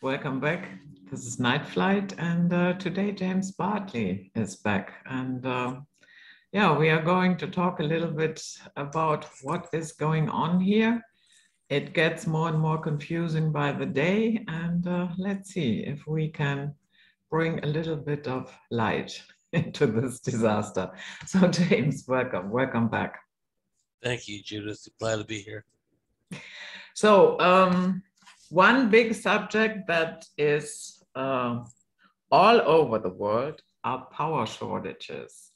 Welcome back. This is Night Flight, and today James Bartley is back. And yeah, we are going to talk a little bit about what is going on here. It gets more and more confusing by the day, and let's see if we can bring a little bit of light into this disaster. So, James, welcome back. Thank you, Judith. Glad to be here. So, one big subject that is all over the world are power shortages.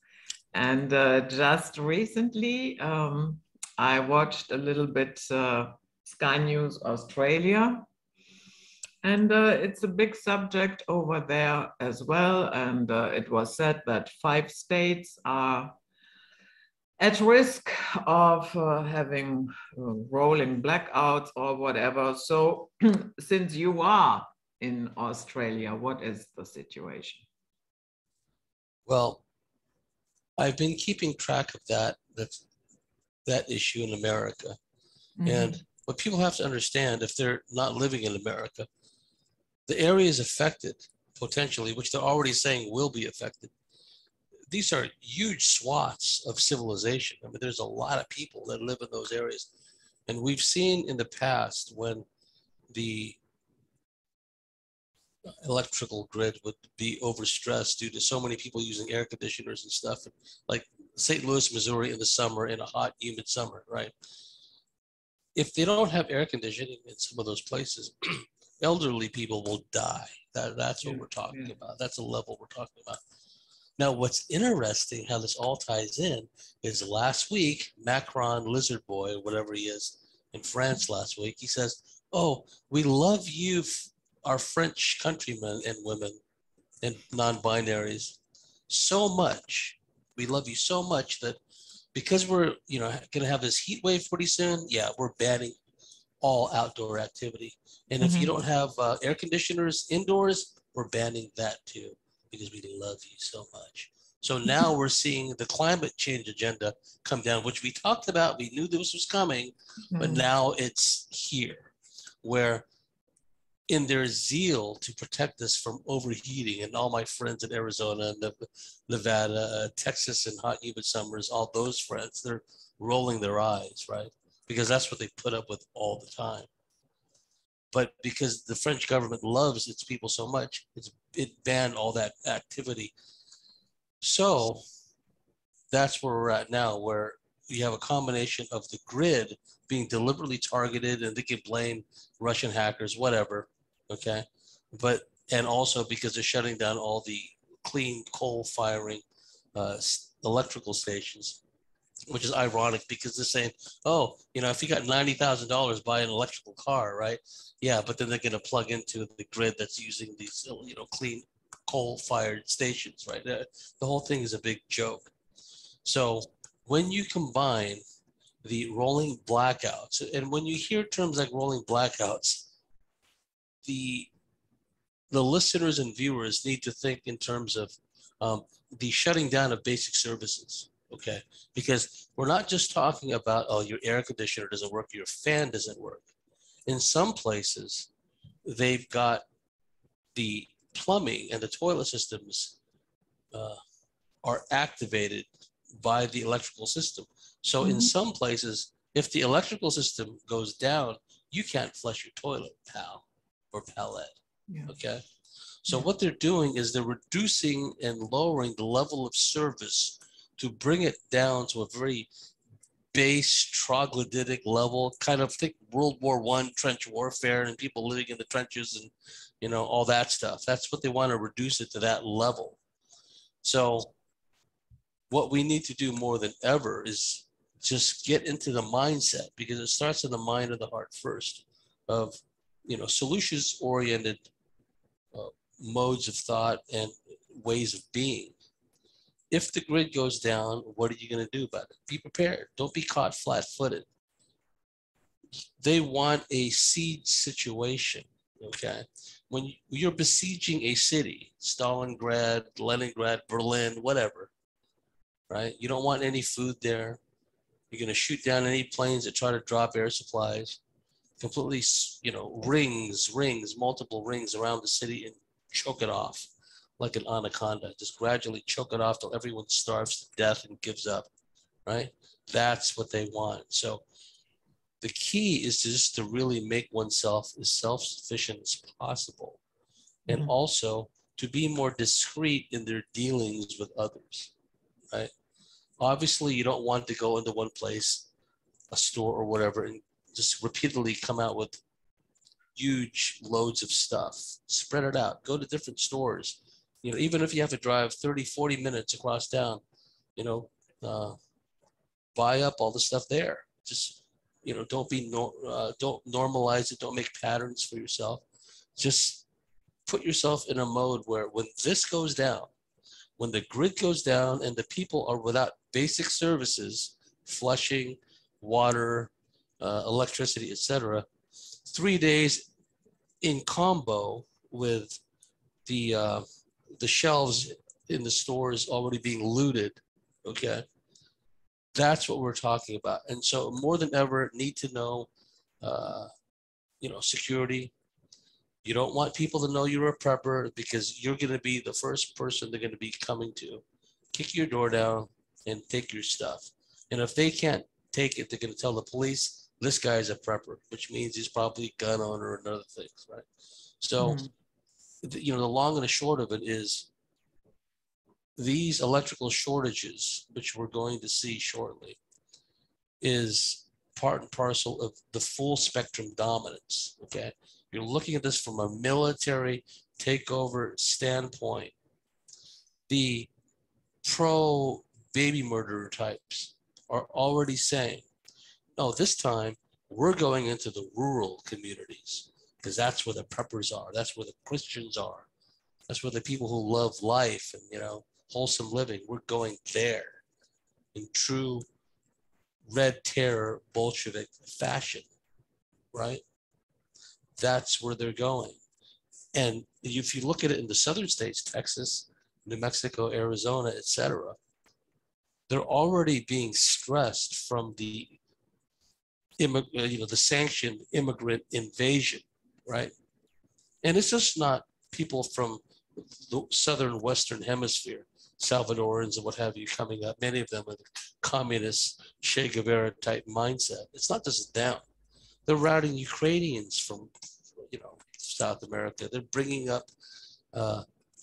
And just recently, I watched a little bit Sky News Australia, and it's a big subject over there as well. And it was said that 5 states are at risk of having rolling blackouts or whatever. So, since you are in Australia, what is the situation? Well, I've been keeping track of that issue in America. And what people have to understand, if they're not living in America, the areas affected potentially, which they're already saying will be affected, these are huge swaths of civilization. I mean, there's a lot of people that live in those areas. And we've seen in the past when the electrical grid would be overstressed due to so many people using air conditioners and stuff, like St. Louis, Missouri in the summer, in a hot, humid summer, right? If they don't have air conditioning in some of those places, elderly people will die. That's what we're talking about. That's the level we're talking about. Now, what's interesting, how this all ties in, is last week, Macron, Lizard Boy, whatever he is, in France last week, he says, "Oh, we love you, our French countrymen and women and non-binaries, so much. We love you so much that because we're, going to have this heat wave pretty soon, yeah, we're banning all outdoor activity. And if you don't have air conditioners indoors, we're banning that too, because we love you so much." So now we're seeing the climate change agenda come down, which we talked about. We knew this was coming, but now it's here, where in their zeal to protect us from overheating, and all my friends in Arizona, Nevada, Texas, and hot, humid summers, all those friends, they're rolling their eyes, right? Because that's what they put up with all the time. But because the French government loves its people so much, it banned all that activity. So that's where we're at now, where you have a combination of the grid being deliberately targeted, and they can blame Russian hackers, whatever, okay? And also because they're shutting down all the clean coal firing electrical stations, which is ironic because they're saying, oh, if you got $90,000, buy an electrical car, right? Yeah, but then they're going to plug into the grid that's using these, clean coal-fired stations, right? The whole thing is a big joke. So when you combine the rolling blackouts, and when you hear terms like rolling blackouts, the listeners and viewers need to think in terms of the shutting down of basic services. Okay, because we're not just talking about, oh, your air conditioner doesn't work, your fan doesn't work. In some places, they've got the plumbing and the toilet systems are activated by the electrical system. So in some places, if the electrical system goes down, you can't flush your toilet, pal or palette. Okay. So what they're doing is they're reducing and lowering the level of service to bring it down to a very base troglodytic level, kind of think World War I trench warfare and people living in the trenches and all that stuff. That's what they want to reduce it to, that level. So what we need to do more than ever is just get into the mindset, because it starts in the mind and the heart first, of solutions oriented modes of thought and ways of being. If the grid goes down, what are you going to do about it? Be prepared. Don't be caught flat-footed. They want a siege situation, okay? When you're besieging a city, Stalingrad, Leningrad, Berlin, whatever, right? You don't want any food there. You're going to shoot down any planes that try to drop air supplies. completely, multiple rings around the city and choke it off like an anaconda. Just gradually choke it off till everyone starves to death and gives up, right? That's what they want. So the key is just to really make oneself as self-sufficient as possible, and also to be more discreet in their dealings with others, right? Obviously, you don't want to go into one place, a store or whatever, and just repeatedly come out with huge loads of stuff. Spread it out. Go to different stores. Even if you have to drive 30, 40 minutes across town, buy up all the stuff there. Just, don't normalize it. Don't make patterns for yourself. Just put yourself in a mode where when this goes down, when the grid goes down and the people are without basic services, flushing, water, electricity, etc., 3 days in combo with the shelves in the stores already being looted, okay? That's what we're talking about. And so more than ever, need to know, security. You don't want people to know you're a prepper, because you're going to be the first person they're going to be coming to. Kick your door down and take your stuff. And if they can't take it, they're going to tell the police, this guy's a prepper, which means he's probably a gun owner and other things, right? So, the long and the short of it is these electrical shortages, which we're going to see shortly, is part and parcel of the full spectrum dominance, okay? You're looking at this from a military takeover standpoint. The pro-baby murderer types are already saying, no, this time we're going into the rural communities, because that's where the preppers are. That's where the Christians are. That's where the people who love life and, wholesome living, we're going there in true red terror Bolshevik fashion, right? That's where they're going. And if you look at it in the southern states, Texas, New Mexico, Arizona, etc., they're already being stressed from the sanctioned immigrant invasion, right? And it's just not people from the southern Western hemisphere, Salvadorans and what have you, coming up. Many of them with communist Che Guevara type mindset. It's not just them. They're routing Ukrainians from, South America. They're bringing up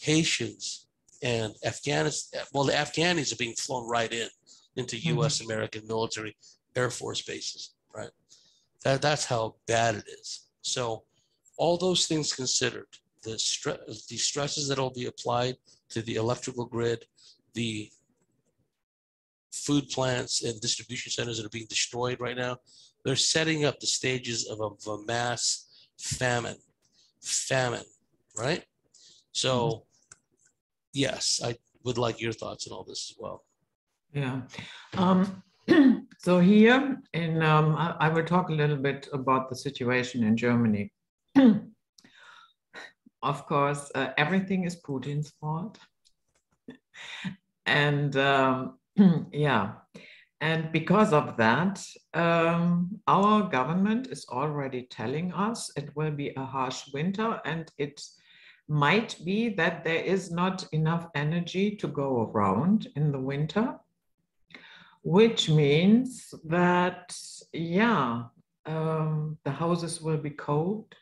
Haitians and Afghanistan. Well, the Afghanis are being flown right into U.S. American military Air Force bases, right? That's how bad it is. So all those things considered, the stresses that will be applied to the electrical grid, the food plants and distribution centers that are being destroyed right now, they're setting up the stages of a mass famine, right? So yes, I would like your thoughts on all this as well. Yeah. So here I will talk a little bit about the situation in Germany. Of course, everything is Putin's fault. And yeah, and because of that, our government is already telling us it will be a harsh winter, and it might be that there is not enough energy to go around in the winter, which means that, yeah, the houses will be cold.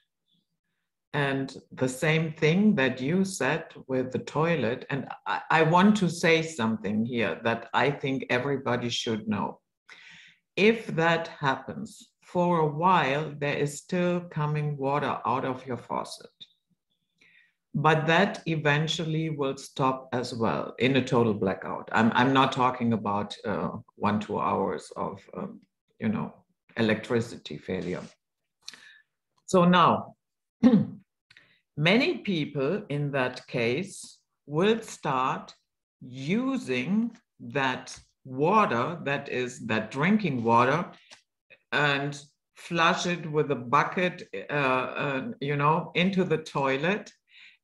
And the same thing that you said with the toilet, and I want to say something here that I think everybody should know. If that happens, for a while, there is still coming water out of your faucet. But that eventually will stop as well in a total blackout. I'm not talking about 1-2 hours of, electricity failure. So now, many people in that case will start using that water, that is that drinking water, and flush it with a bucket, into the toilet.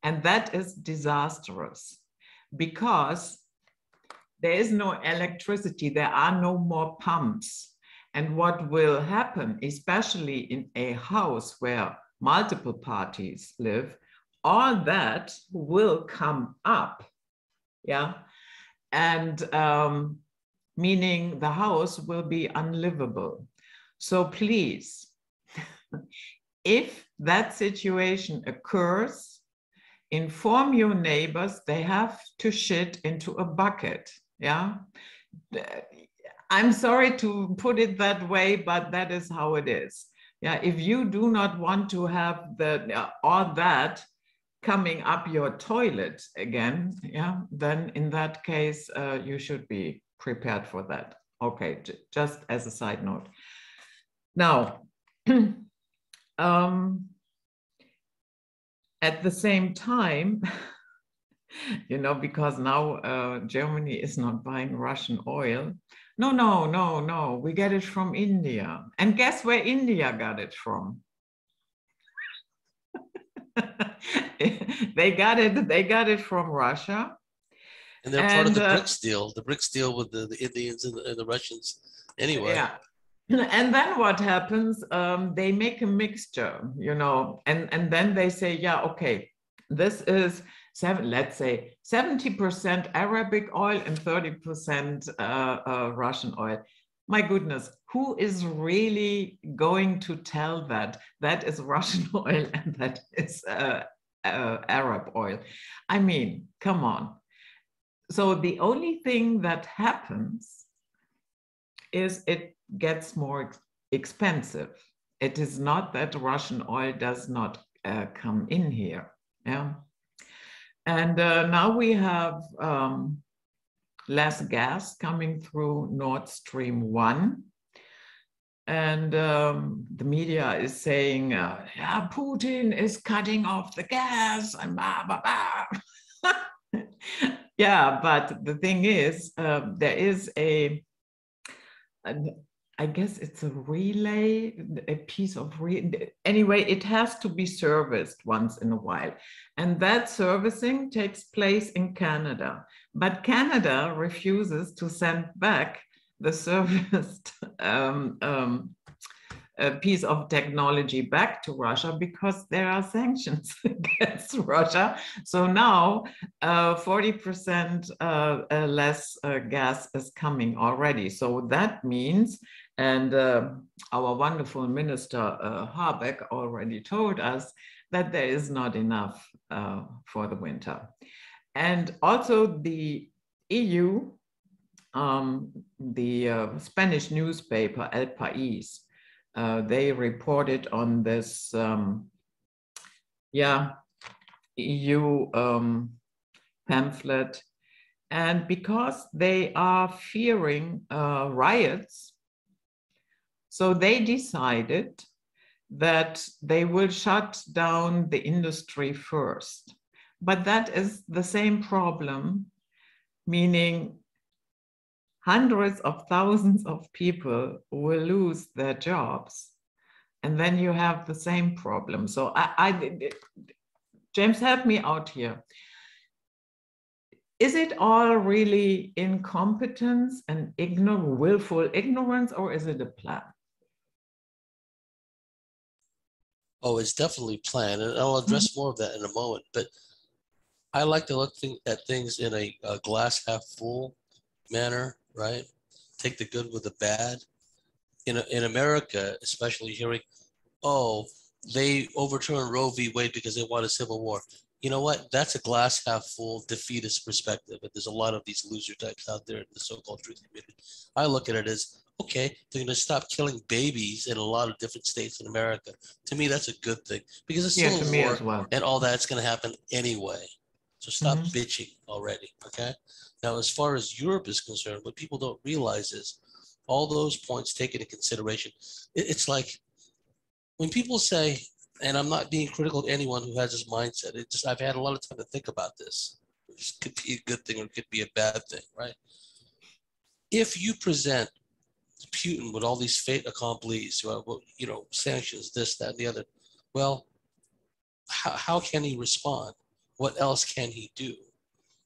And that is disastrous because there is no electricity. There are no more pumps. And what will happen, especially in a house where multiple parties live, all that will come up, yeah? And meaning the house will be unlivable. So please, if that situation occurs, inform your neighbors they have to shit into a bucket, yeah? I'm sorry to put it that way, but that is how it is. Yeah, if you do not want to have all that coming up your toilet again, yeah, then in that case, you should be prepared for that. Okay, just as a side note. Now, at the same time, you know, because now Germany is not buying Russian oil. No, we get it from India. And guess where India got it from? They got it from Russia. And they're part of the BRICS deal with the Indians and the Russians anyway. Yeah. And then what happens? They make a mixture, you know, and then they say, yeah, okay, this is let's say 70% Arabic oil and 30% Russian oil. My goodness, who is really going to tell that is Russian oil and that is Arab oil? I mean, come on. So the only thing that happens is it gets more expensive. It is not that Russian oil does not come in here. Yeah. And now we have less gas coming through Nord Stream 1. And the media is saying, yeah, Putin is cutting off the gas and blah, blah, blah. Yeah, but the thing is, there is I guess it's a relay, a piece of anyway, it has to be serviced once in a while. And that servicing takes place in Canada. But Canada refuses to send back the serviced piece of technology back to Russia because there are sanctions against Russia. So now 40% less gas is coming already. So that means, and our wonderful minister Habeck already told us that there is not enough for the winter. And also the EU, the Spanish newspaper El País, they reported on this EU pamphlet. And because they are fearing riots, so they decided that they will shut down the industry first. But that is the same problem, meaning hundreds of thousands of people will lose their jobs. And then you have the same problem. So James, help me out here. Is it all really incompetence and willful ignorance, or is it a plan? Oh, it's definitely planned. And I'll address more of that in a moment. But I like to look at things in a glass half full manner, right? Take the good with the bad. In America, especially hearing, oh, they overturned Roe v. Wade because they want a civil war. You know what? That's a glass half full defeatist perspective. And there's a lot of these loser types out there in the so-called truth community. I look at it as, okay, they're going to stop killing babies in a lot of different states in America. To me, that's a good thing because it's still a war well. and all that's going to happen anyway. So stop bitching already, okay? Now, as far as Europe is concerned, what people don't realize is all those points taken into consideration. It's like when people say, and I'm not being critical of anyone who has this mindset, I've had a lot of time to think about this. It could be a good thing or it could be a bad thing, right? If you present Putin with all these fait accomplis, you know, sanctions, this, that, and the other, well, how can he respond? What else can he do?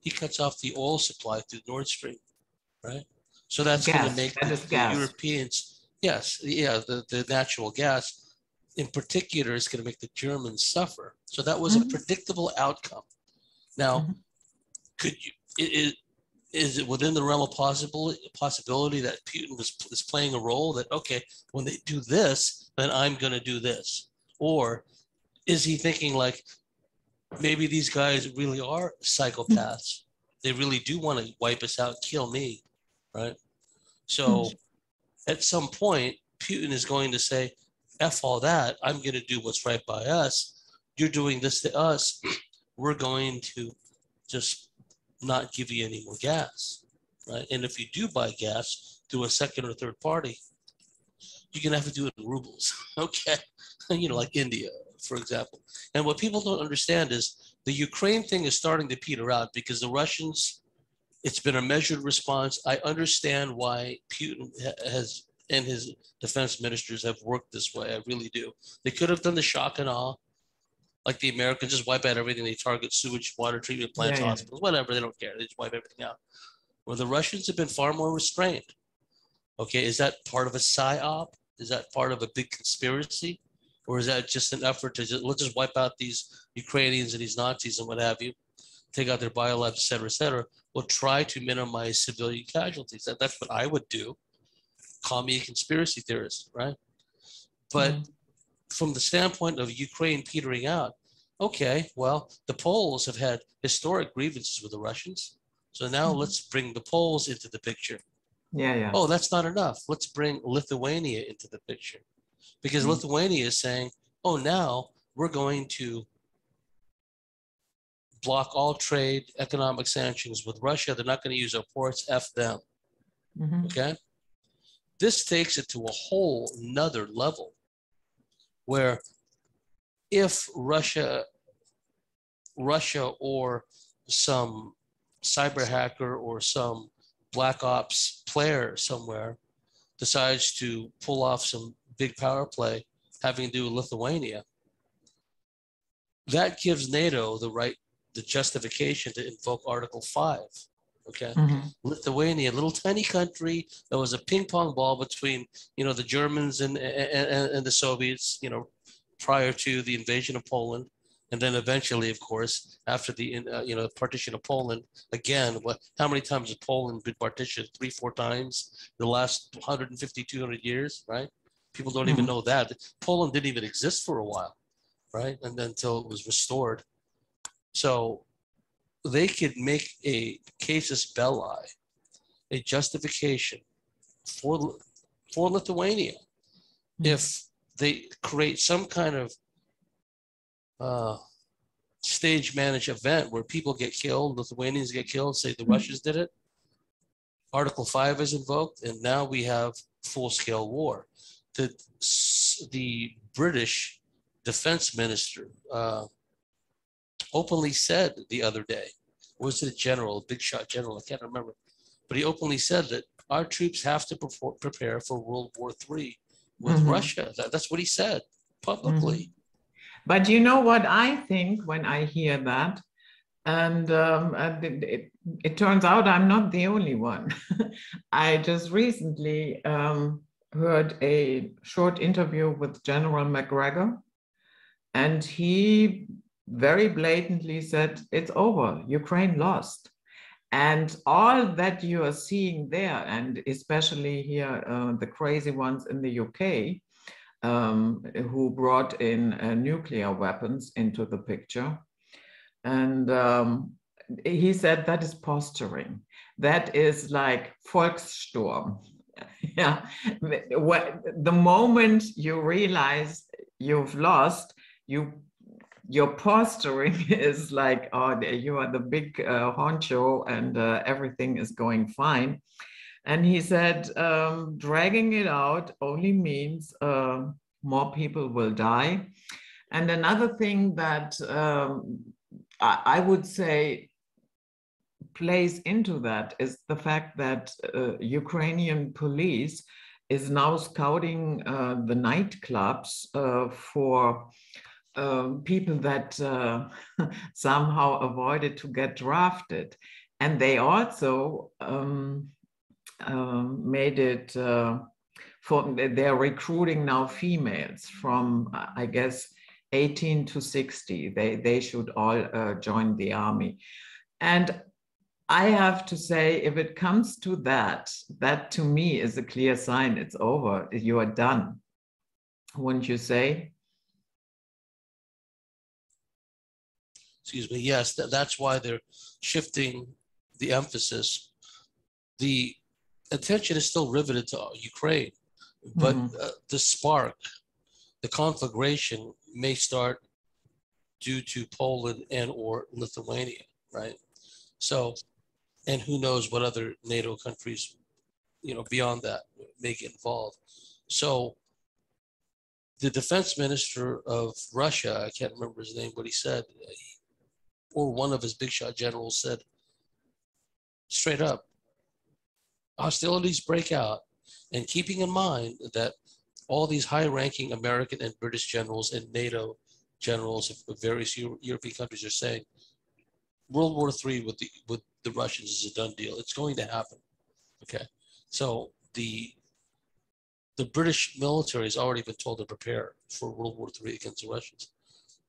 He cuts off the oil supply through Nord Stream, right? So that's going to make the Europeans, Yes, yeah, the natural gas in particular is going to make the Germans suffer. So that was a predictable outcome. Now, could you, is it within the realm of possibility that Putin is playing a role that, okay, when they do this, then I'm going to do this? Or is he thinking like, maybe these guys really are psychopaths? They really do want to wipe us out, kill me, right? So at some point, Putin is going to say, F all that, I'm going to do what's right by us. You're doing this to us. We're going to just not give you any more gas, right? And if you do buy gas through a second or third party, you're going to have to do it in rubles, okay? You know, like India, for example. And what people don't understand is the Ukraine thing is starting to peter out because the Russians, it's been a measured response. I understand why Putin has and his defense ministers have worked this way. I really do. They could have done the shock and awe, like the Americans, just wipe out everything. They target sewage, water treatment plants, hospitals, whatever. They don't care. They just wipe everything out. Well, the Russians have been far more restrained. Okay, is that part of a psyop? Is that part of a big conspiracy? Or is that just an effort to let's just wipe out these Ukrainians and these Nazis and what have you, take out their biolabs, et cetera, et cetera. We'll try to minimize civilian casualties. That's what I would do. Call me a conspiracy theorist, right? But from the standpoint of Ukraine petering out, okay, well, the Poles have had historic grievances with the Russians. So now let's bring the Poles into the picture. Oh, that's not enough. Let's bring Lithuania into the picture. Because Lithuania is saying, oh, now we're going to block all trade, economic sanctions with Russia. They're not going to use our ports, F them. Okay? This takes it to a whole nother level where if Russia or some cyber hacker or some black ops player somewhere decides to pull off some big power play having to do with Lithuania, that gives NATO the justification to invoke Article 5. Okay, Lithuania, a little tiny country that was a ping pong ball between, you know, the Germans and the Soviets, you know, prior to the invasion of Poland, and then eventually, of course, after the partition of Poland. Again, how many times has Poland been partitioned? 3-4 times in the last 150, 200 years, right? People don't even know that Poland didn't even exist for a while, right? And then until it was restored. So they could make a casus belli, a justification for Lithuania if they create some kind of stage managed event where people get killed, Lithuanians get killed, say the Russians did it. Article 5 is invoked, and now we have full-scale war. The British defense minister openly said the other day, was it a general, a big shot general, I can't remember, but he openly said that our troops have to prepare for World War III with Russia. That's what he said publicly. But you know what I think when I hear that? And it turns out I'm not the only one. I just recently heard a short interview with General McGregor, and he very blatantly said, it's over, Ukraine lost. And all that you are seeing there, and especially here, the crazy ones in the UK, who brought in nuclear weapons into the picture. And he said that is posturing. That is like Volkssturm. Yeah. The moment you realize you've lost, your posturing is like, oh, you are the big honcho and everything is going fine. And he said, dragging it out only means more people will die. And another thing that I would say plays into that is the fact that Ukrainian police is now scouting the nightclubs for people that somehow avoided to get drafted. And they also made it they're recruiting now females from, I guess, 18 to 60. They should all join the army. And I have to say, if it comes to that, that to me is a clear sign it's over. You are done. Wouldn't you say? Excuse me. Yes, that's why they're shifting the emphasis. The attention is still riveted to Ukraine, but the spark, the conflagration may start due to Poland and or Lithuania, right? So, and who knows what other NATO countries, beyond that may get involved. So the defense minister of Russia, I can't remember his name, but he said, or one of his big shot generals said, straight up, hostilities break out, and keeping in mind that all these high-ranking American and British generals and NATO generals of various European countries are saying World War III with the Russians is a done deal. It's going to happen. Okay, so the British military has already been told to prepare for World War III against the Russians.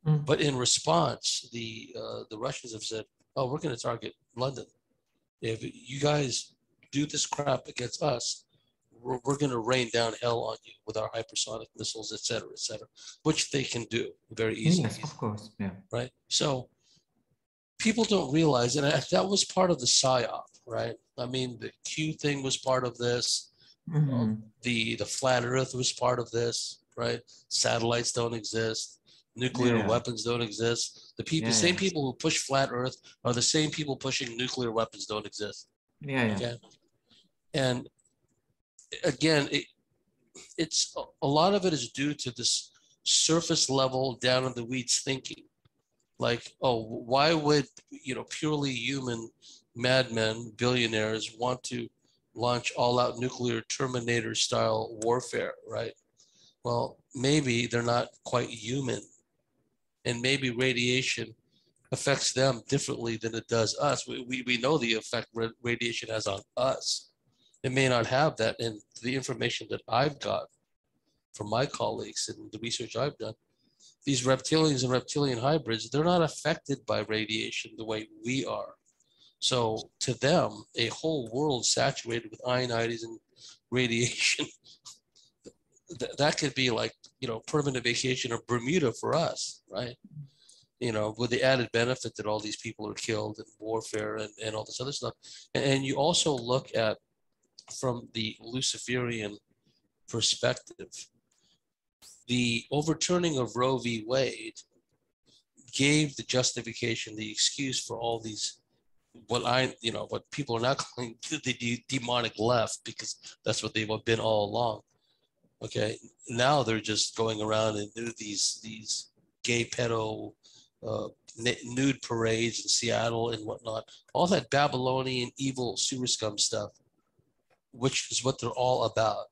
But in response, the Russians have said, "Oh, we're going to target London. If you guys do this crap against us, we're going to rain down hell on you with our hypersonic missiles, et cetera, which they can do very easily." Yes, of course. Yeah. Right. So people don't realize, and that was part of the PSYOP, right? I mean, the Q thing was part of this. The flat Earth was part of this, right? Satellites don't exist. Nuclear weapons don't exist. The same people who push flat Earth are the same people pushing nuclear weapons don't exist. Okay. And again, it's a lot of it is due to this surface level down in the weeds thinking. Like, oh, why would purely human madmen, billionaires want to launch all-out nuclear Terminator-style warfare, right? Well, maybe they're not quite human, and maybe radiation affects them differently than it does us. We know the effect radiation has on us. It may not have that, and the information that I've got from my colleagues and the research I've done, these reptilians and reptilian hybrids, they're not affected by radiation the way we are. So to them, a whole world saturated with ionides and radiation, that could be like, permanent vacation or Bermuda for us, right? With the added benefit that all these people are killed in warfare and all this other stuff. And you also look at, from the Luciferian perspective, the overturning of Roe v. Wade gave the justification, the excuse for all these, what people are now calling the demonic left, because that's what they've been all along. Okay, now they're just going around and do these gay pedo nude parades in Seattle and whatnot, all that Babylonian evil sewer scum stuff, which is what they're all about.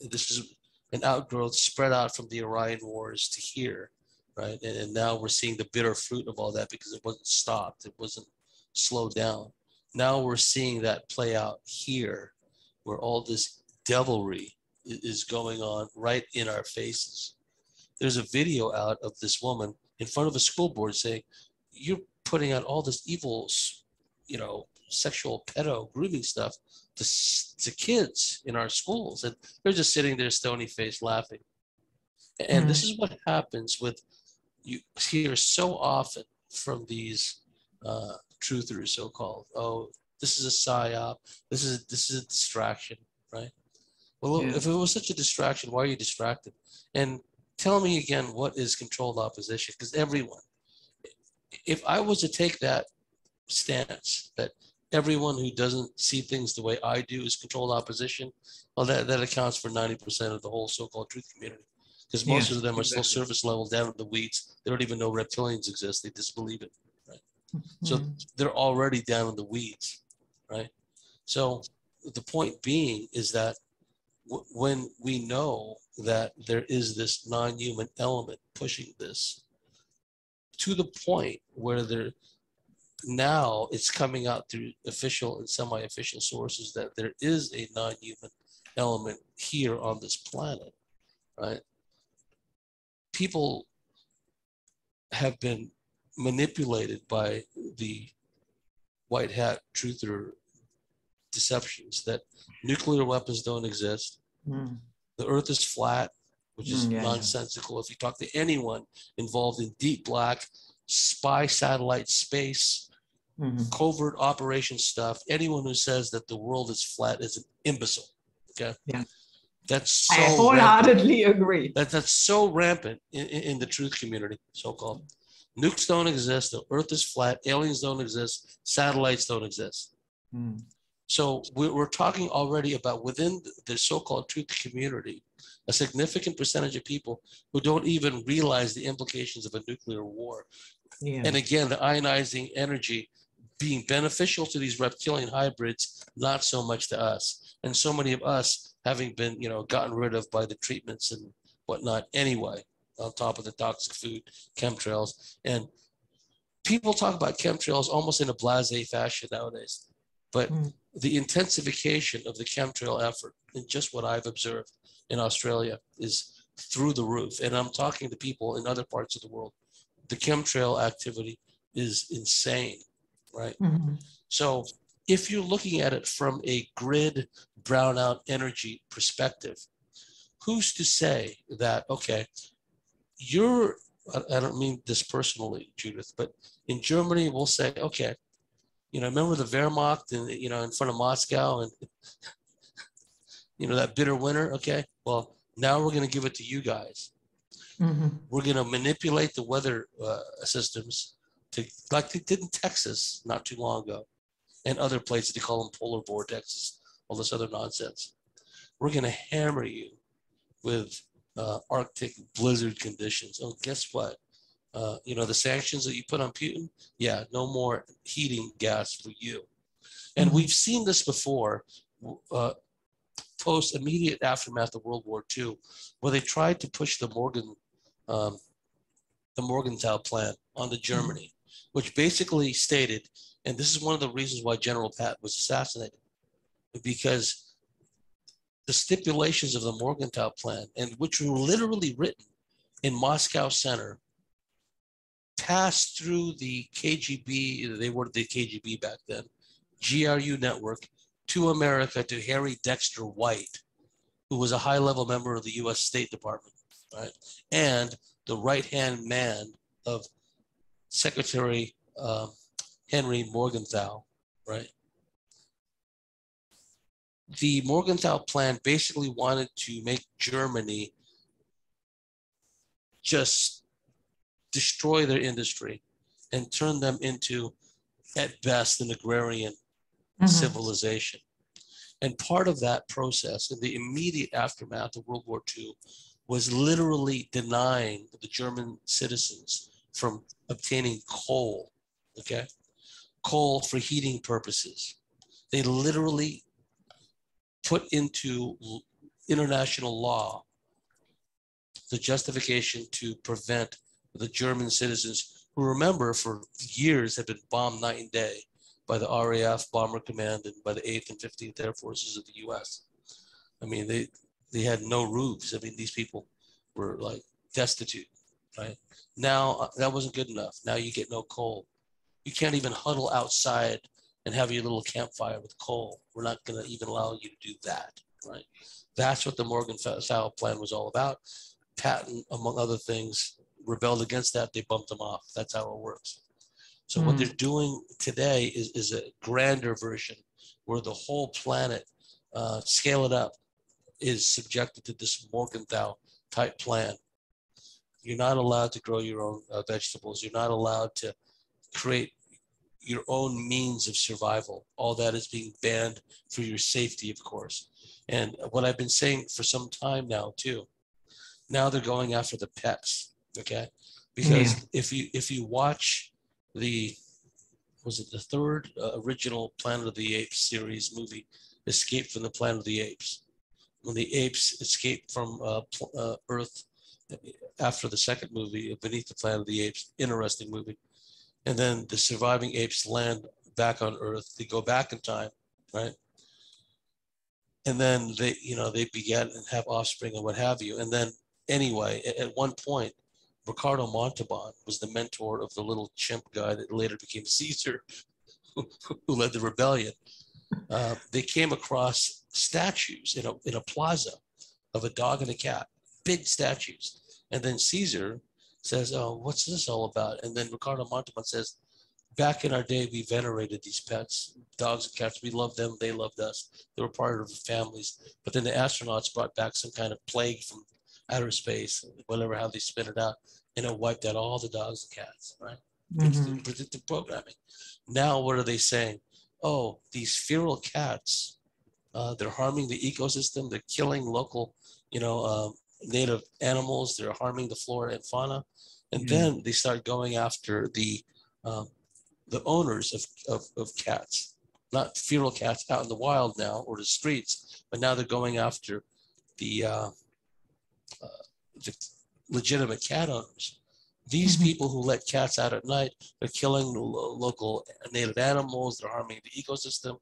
This is an outgrowth spread out from the Orion Wars to here, right? And now we're seeing the bitter fruit of all that because it wasn't stopped, it wasn't slowed down. Now we're seeing that play out here, where all this devilry is going on right in our faces. There's a video out of this woman in front of a school board saying, "You're putting out all this evil, sexual pedo grooming stuff to kids in our schools," and they're just sitting there stony faced laughing. And this is what happens with, you hear so often from these truthers, so-called, "Oh, this is a psyop, this is a distraction," right? Well, if it was such a distraction, why are you distracted? And tell me again, what is controlled opposition? Because everyone, if I was to take that stance that everyone who doesn't see things the way I do is controlled opposition, well, that accounts for 90% of the whole so-called truth community. Because most of them are still surface level, down in the weeds. They don't even know reptilians exist. They disbelieve it, right? So they're already down in the weeds, right? So the point being is that when we know that there is this non-human element pushing this to the point where now it's coming out through official and semi-official sources that there is a non-human element here on this planet, right? People have been manipulated by the white hat truther deceptions that nuclear weapons don't exist. The earth is flat, which is nonsensical. If you talk to anyone involved in deep black, spy satellite space, covert operation stuff, anyone who says that the world is flat is an imbecile. Okay. Yeah. That's so I wholeheartedly agree. That's so rampant in the truth community, so-called. Nukes don't exist. The earth is flat. Aliens don't exist. Satellites don't exist. So we're talking already about within the so-called truth community, a significant percentage of people who don't even realize the implications of a nuclear war. Yeah. And again, the ionizing energy being beneficial to these reptilian hybrids, not so much to us. And so many of us having been, gotten rid of by the treatments and whatnot anyway, on top of the toxic food, chemtrails. And people talk about chemtrails almost in a blasé fashion nowadays. But the intensification of the chemtrail effort, and just what I've observed in Australia, is through the roof. And I'm talking to people in other parts of the world. The chemtrail activity is insane, right? So if you're looking at it from a grid brownout energy perspective, who's to say that, okay, I don't mean this personally, Judith, but in Germany, we'll say, okay, remember the Wehrmacht and, in front of Moscow and, that bitter winter? Okay, well, now we're going to give it to you guys. We're going to manipulate the weather systems like they did in Texas not too long ago and other places. They call them polar vortexes, all this other nonsense. We're going to hammer you with Arctic blizzard conditions. Oh, guess what? The sanctions that you put on Putin, no more heating gas for you. And we've seen this before, post immediate aftermath of World War II, where they tried to push the Morgenthau plan onto Germany, which basically stated, and this is one of the reasons why General Patton was assassinated, because the stipulations of the Morgenthau plan, and which were literally written in Moscow Center, passed through the KGB, they were the KGB back then, GRU network, to America, to Harry Dexter White, who was a high-level member of the US State Department, right? And the right-hand man of Secretary Henry Morgenthau, right? The Morgenthau plan basically wanted to make Germany just destroy their industry and turn them into, at best, an agrarian civilization. And part of that process in the immediate aftermath of World War II was literally denying the German citizens from obtaining coal, okay? Coal for heating purposes. They literally put into international law the justification to prevent the German citizens, who, remember, for years had been bombed night and day by the RAF Bomber Command and by the 8th and 15th Air Forces of the US. I mean, they had no roofs. I mean, these people were like destitute, right? Now, that wasn't good enough. Now you get no coal. You can't even huddle outside and have your little campfire with coal. We're not going to even allow you to do that, right? That's what the Morgenthau plan was all about. Patton, among other things, rebelled against that. They bumped them off. That's how it works. So what they're doing today is a grander version where the whole planet, scale it up, is subjected to this Morgenthau type plan. You're not allowed to grow your own vegetables. You're not allowed to create your own means of survival. All that is being banned for your safety, of course. And what I've been saying for some time now too, now they're going after the pets, okay? Because if you watch the third original Planet of the Apes series movie, Escape from the Planet of the Apes, when the apes escaped from Earth after the second movie, Beneath the Planet of the Apes, interesting movie. And then the surviving apes land back on Earth. They go back in time, right? and then they began and have offspring and what have you. And then anyway, at one point, Ricardo Montalban was the mentor of the little chimp guy that later became Caesar, who led the rebellion. They came across statues in a plaza of a dog and a cat, big statues. And then Caesar says, "Oh, what's this all about?" And then Ricardo Montalban says, "Back in our day, we venerated these pets, dogs and cats. We loved them. They loved us. They were part of the families. But then the astronauts brought back some kind of plague from outer space, whatever, how they spin it out, and it wiped out all the dogs and cats, right? Mm-hmm. Predictive programming. Now, what are they saying? Oh, these feral cats, they're harming the ecosystem. They're killing local, native animals. They're harming the flora and fauna. And then they start going after the owners of cats, not feral cats out in the wild now or the streets, but now they're going after the legitimate cat owners. These people who let cats out at night are killing the local native animals. They're harming the ecosystem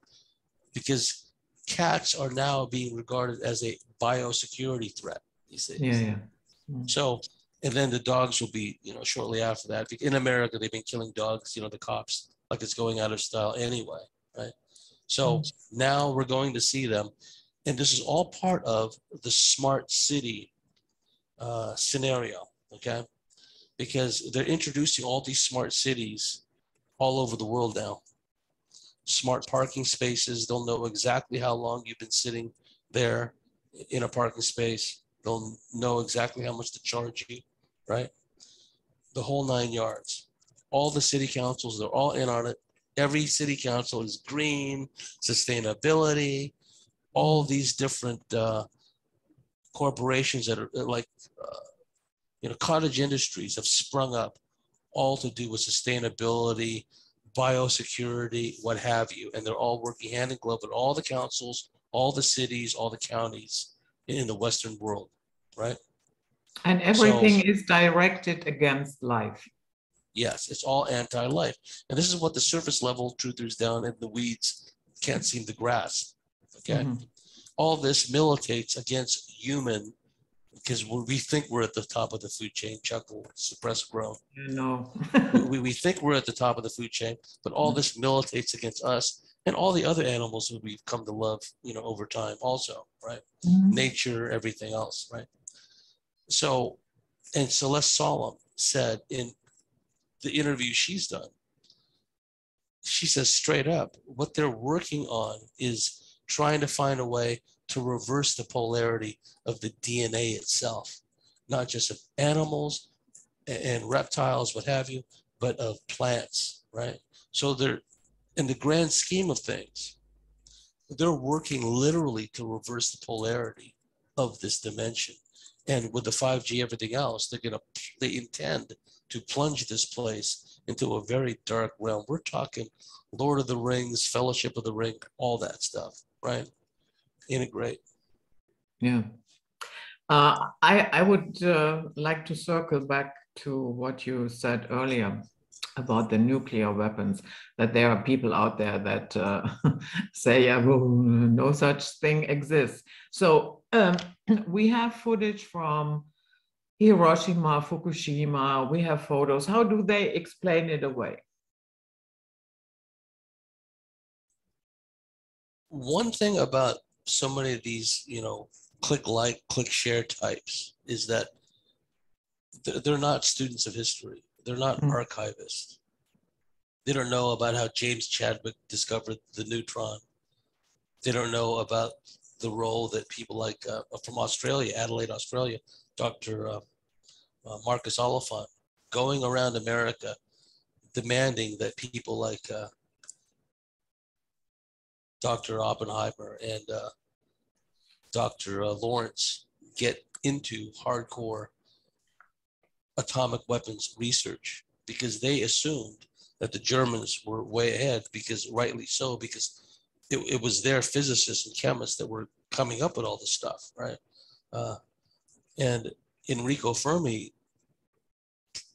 because cats are now being regarded as a biosecurity threat these days. Yeah. So, and then the dogs will be, shortly after that. In America, they've been killing dogs, the cops, like it's going out of style anyway, right? So now we're going to see them. And this is all part of the smart city scenario, okay? Because they're introducing all these smart cities all over the world now. Smart parking spaces. They'll know exactly how long you've been sitting there in a parking space. They'll know exactly how much to charge you, right? The whole 9 yards. All the city councils, they're all in on it. Every city council is green, sustainability, all these different corporations that are like, cottage industries have sprung up, all to do with sustainability, biosecurity, what have you. And they're all working hand in glove with all the councils, all the cities, all the counties in the Western world, right? And everything is directed against life. Yes, it's all anti-life. And this is what the surface level truthers down in the weeds can't seem to grasp, okay? All this militates against human, because we think we're at the top of the food chain. Chuck will suppress a groan. No. we think we're at the top of the food chain, but all this militates against us and all the other animals who we've come to love, over time also, right? Nature, everything else, right? So, and Celeste Solum said in the interview she's done, she says straight up, what they're working on is trying to find a way to reverse the polarity of the DNA itself, not just of animals and reptiles, what have you, but of plants, right? So they're, in the grand scheme of things, they're working literally to reverse the polarity of this dimension. And with the 5G, everything else, they intend to plunge this place into a very dark realm. We're talking Lord of the Rings, Fellowship of the Ring, all that stuff, right? Integrate. Yeah. I would like to circle back to what you said earlier about the nuclear weapons, that there are people out there that say, yeah, well, no such thing exists. So we have footage from Hiroshima, Fukushima, we have photos. How do they explain it away? One thing about so many of these, click like, click share types is that they're not students of history. They're not archivists. They don't know about how James Chadwick discovered the neutron. They don't know about the role that people like from Australia, Adelaide, Australia, Dr. Marcus Oliphant, going around America demanding that people like Dr. Oppenheimer and Dr. Lawrence get into hardcore atomic weapons research, because they assumed that the Germans were way ahead, because rightly so, because it was their physicists and chemists that were coming up with all this stuff, right? And Enrico Fermi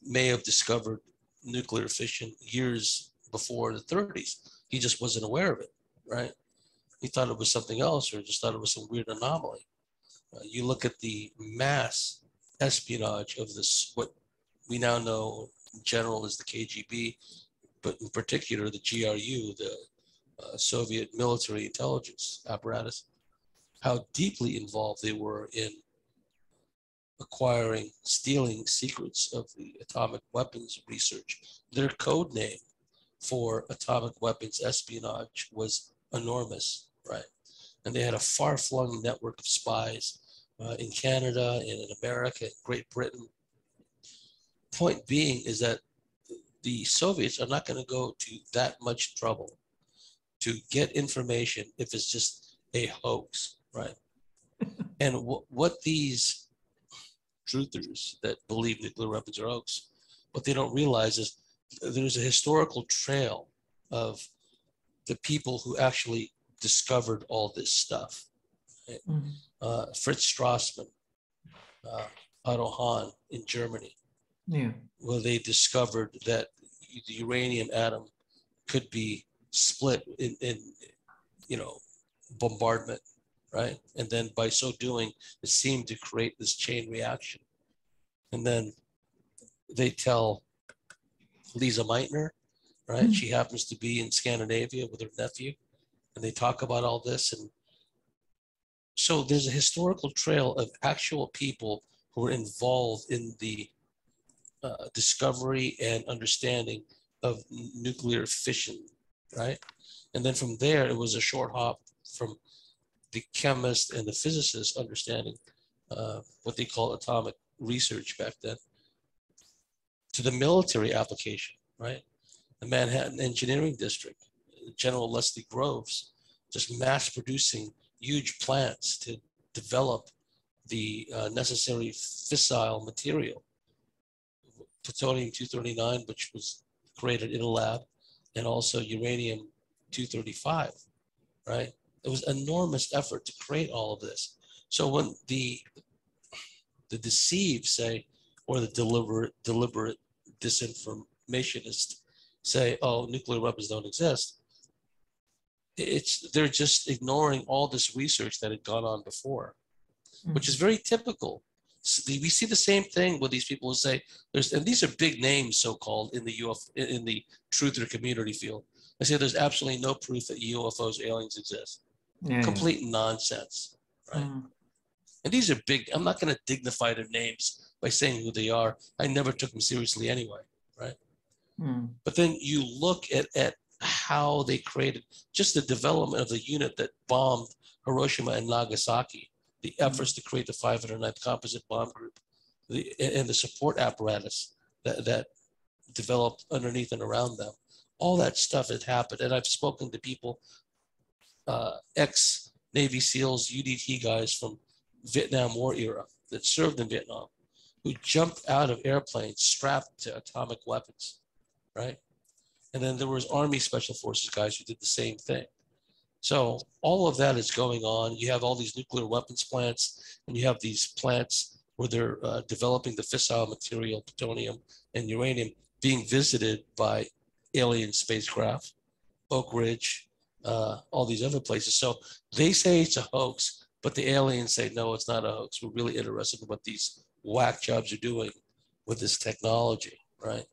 may have discovered nuclear fission years before the 30s. He just wasn't aware of it, right? he thought it was something else, or just thought it was some weird anomaly. You look at the mass espionage of this, what we now know in general as the KGB, but in particular the GRU, the Soviet military intelligence apparatus, how deeply involved they were in acquiring, stealing secrets of the atomic weapons research. Their code name for atomic weapons espionage was enormous, right? And they had a far-flung network of spies in Canada and in America, Great Britain. Point being is that the Soviets are not going to go to that much trouble to get information if it's just a hoax, right? And what these truthers that believe nuclear weapons are hoax, what they don't realize is there's a historical trail of the people who actually discovered all this stuff. Right? Mm-hmm. Fritz Strassmann, Otto Hahn in Germany, where they discovered that the uranium atom could be split in bombardment, right? And then by so doing, it seemed to create this chain reaction. And then they tell Lisa Meitner, right? Mm-hmm. She happens to be in Scandinavia with her nephew, and they talk about all this. And so there's a historical trail of actual people who were involved in the discovery and understanding of nuclear fission, right? And then from there, it was a short hop from the chemist and the physicist understanding what they call atomic research back then to the military application, right? The Manhattan Engineering District, General Leslie Groves, just mass producing huge plants to develop the necessary fissile material, plutonium-239, which was created in a lab, and also uranium-235, right? It was enormous effort to create all of this. So when the deceived say, or the deliberate disinformationists say, oh, nuclear weapons don't exist, they're just ignoring all this research that had gone on before, which is very typical. We see the same thing with these people who say and these are big names, so-called, in the truther community field. They say there's absolutely no proof that UFOs, aliens exist. Complete nonsense, right? And these are big. I'm not going to dignify their names by saying who they are. I never took them seriously anyway, right? But then you look at how they created just the development of the unit that bombed Hiroshima and Nagasaki, the efforts to create the 509th Composite Bomb Group, and the support apparatus that developed underneath and around them. All that stuff had happened. And I've spoken to people, ex-Navy SEALs, UDT guys from Vietnam War era that served in Vietnam, who jumped out of airplanes strapped to atomic weapons, right? And then there was Army Special Forces guys who did the same thing. So all of that is going on. You have all these nuclear weapons plants, and you have these plants where they're developing the fissile material, plutonium and uranium, being visited by alien spacecraft, Oak Ridge, all these other places. So they say it's a hoax, but the aliens say, no, it's not a hoax. We're really interested in what these whack jobs are doing with this technology, right?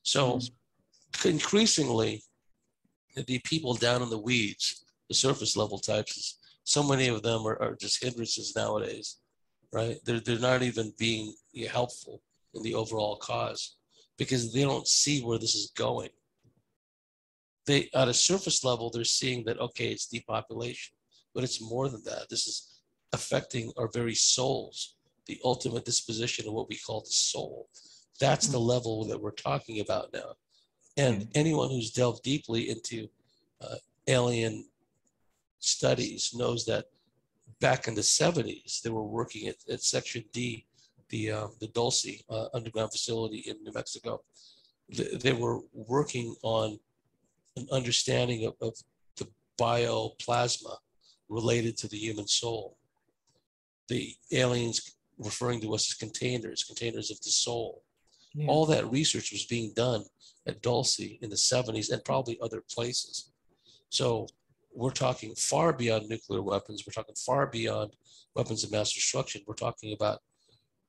So increasingly, the people down in the weeds, the surface level types, so many of them are just hindrances nowadays, right? They're not even being helpful in the overall cause because they don't see where this is going. They, at a surface level, they're seeing that, okay, it's depopulation, but it's more than that. This is affecting our very souls, the ultimate disposition of what we call the soul. That's the level that we're talking about now. And anyone who's delved deeply into alien studies knows that back in the 70s, they were working at Section D, the Dulce underground facility in New Mexico. They were working on an understanding of the bioplasma related to the human soul. The aliens referring to us as containers of the soul. All that research was being done at Dulce in the 70s and probably other places. So we're talking far beyond nuclear weapons. We're talking far beyond weapons of mass destruction. We're talking about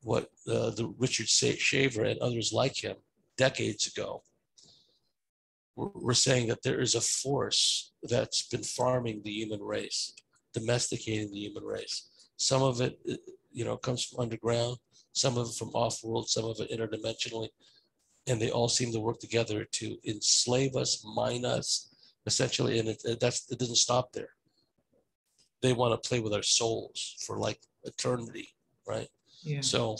what the Richard Shaver and others like him decades ago were saying, that there is a force that's been farming the human race, domesticating the human race. Some of it, comes from underground, some of it from off-world, some of it interdimensionally, and they all seem to work together to enslave us, mine us, essentially, and it doesn't stop there. They want to play with our souls for like eternity, right? Yeah. So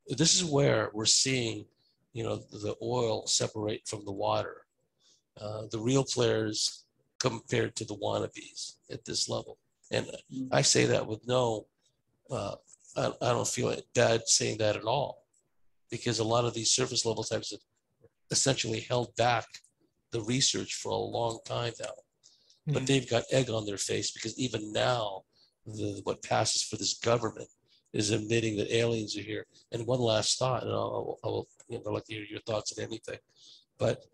this is where we're seeing, the oil separate from the water. The real players compared to the wannabes at this level. And I say that with no, I don't feel bad saying that at all, because a lot of these surface level types have essentially held back the research for a long time now. But they've got egg on their face, because even now, what passes for this government is admitting that aliens are here. And one last thought, and I'll like to hear your thoughts on anything. But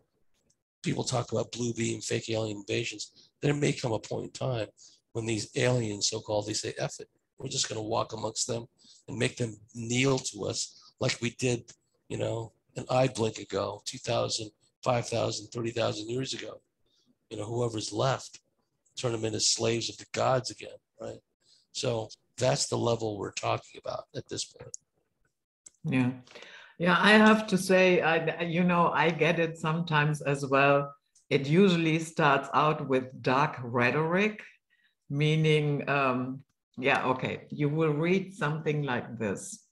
people talk about blue beam, fake alien invasions. There may come a point in time when these aliens, so-called, they say, F it. We're just going to walk amongst them and make them kneel to us like we did, an eye blink ago, 2,000, 5,000, 30,000 years ago. Whoever's left, turn them into slaves of the gods again, right? So that's the level we're talking about at this point. Yeah. Yeah, I have to say, I get it sometimes as well. It usually starts out with dark rhetoric, meaning, you will read something like this.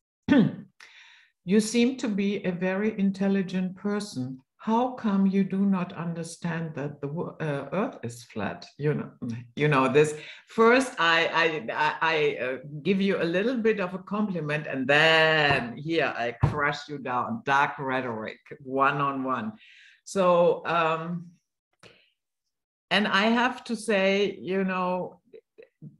You seem to be a very intelligent person. How come you do not understand that the Earth is flat? This. First, I give you a little bit of a compliment, and then here I crush you down. Dark rhetoric, one-on-one. So, and I have to say,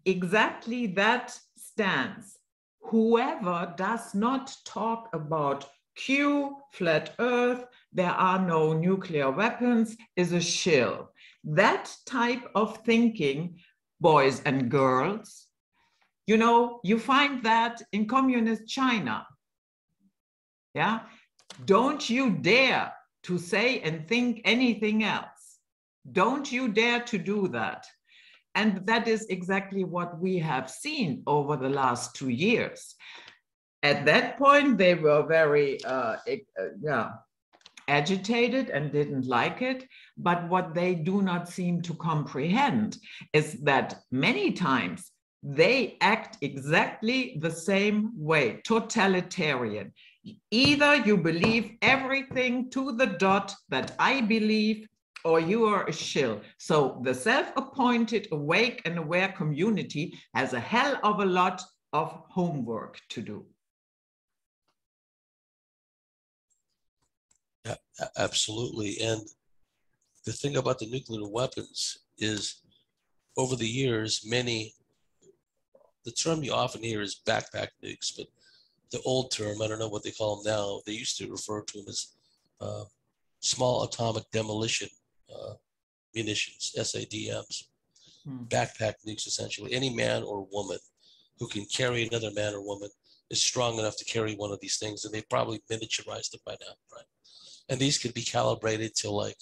exactly that stance. Whoever does not talk about Q, flat Earth, there are no nuclear weapons, is a shill. That type of thinking, boys and girls, you find that in communist China. Yeah, don't you dare to say and think anything else. Don't you dare to do that. And that is exactly what we have seen over the last 2 years. At that point, they were very agitated and didn't like it. But what they do not seem to comprehend is that many times they act exactly the same way, totalitarian. Either you believe everything to the dot that I believe, or you are a shill. So the self-appointed awake and aware community has a hell of a lot of homework to do. Yeah, absolutely. And the thing about the nuclear weapons is, over the years, the term you often hear is backpack nukes, but the old term, I don't know what they call them now, they used to refer to them as small atomic demolition munitions, SADMs, backpack nukes, essentially. Any man or woman who can carry another man or woman is strong enough to carry one of these things, and they probably miniaturized it by now, right? And these could be calibrated to like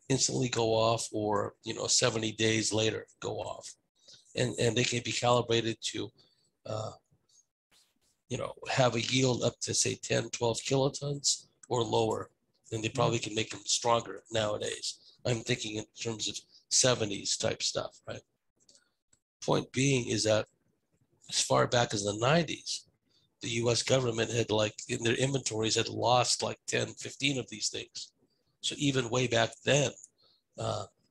instantly go off, or 70 days later go off, and they can be calibrated to have a yield up to say 10, 12 kilotons or lower, and they probably can make them stronger nowadays. I'm thinking in terms of 70s type stuff, right? Point being is that as far back as the 90s, the US government had, like, in their inventories, had lost like 10, 15 of these things. So even way back then,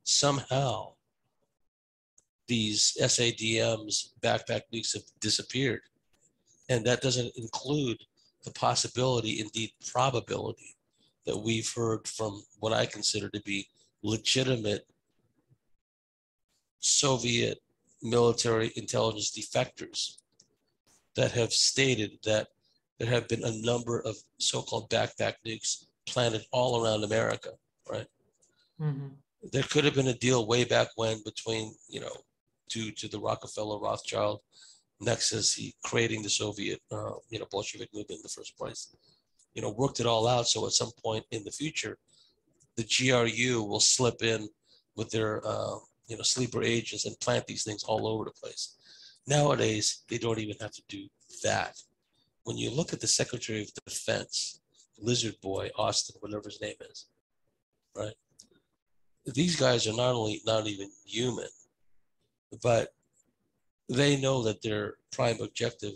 somehow these SADMs, backpack nukes, have disappeared. And that doesn't include the possibility, indeed probability, that we've heard from what I consider to be legitimate Soviet military intelligence defectors that have stated that there have been a number of so-called backpack nukes planted all around America, right? Mm-hmm. There could have been a deal way back when between, due to the Rockefeller Rothschild nexus, he creating the Soviet, Bolshevik movement in the first place. Worked it all out. So at some point in the future, the GRU will slip in with their, sleeper agents and plant these things all over the place. Nowadays, they don't even have to do that. When you look at the Secretary of Defense, Lizard Boy, Austin, whatever his name is, right? These guys are not even human, but they know that their prime objective,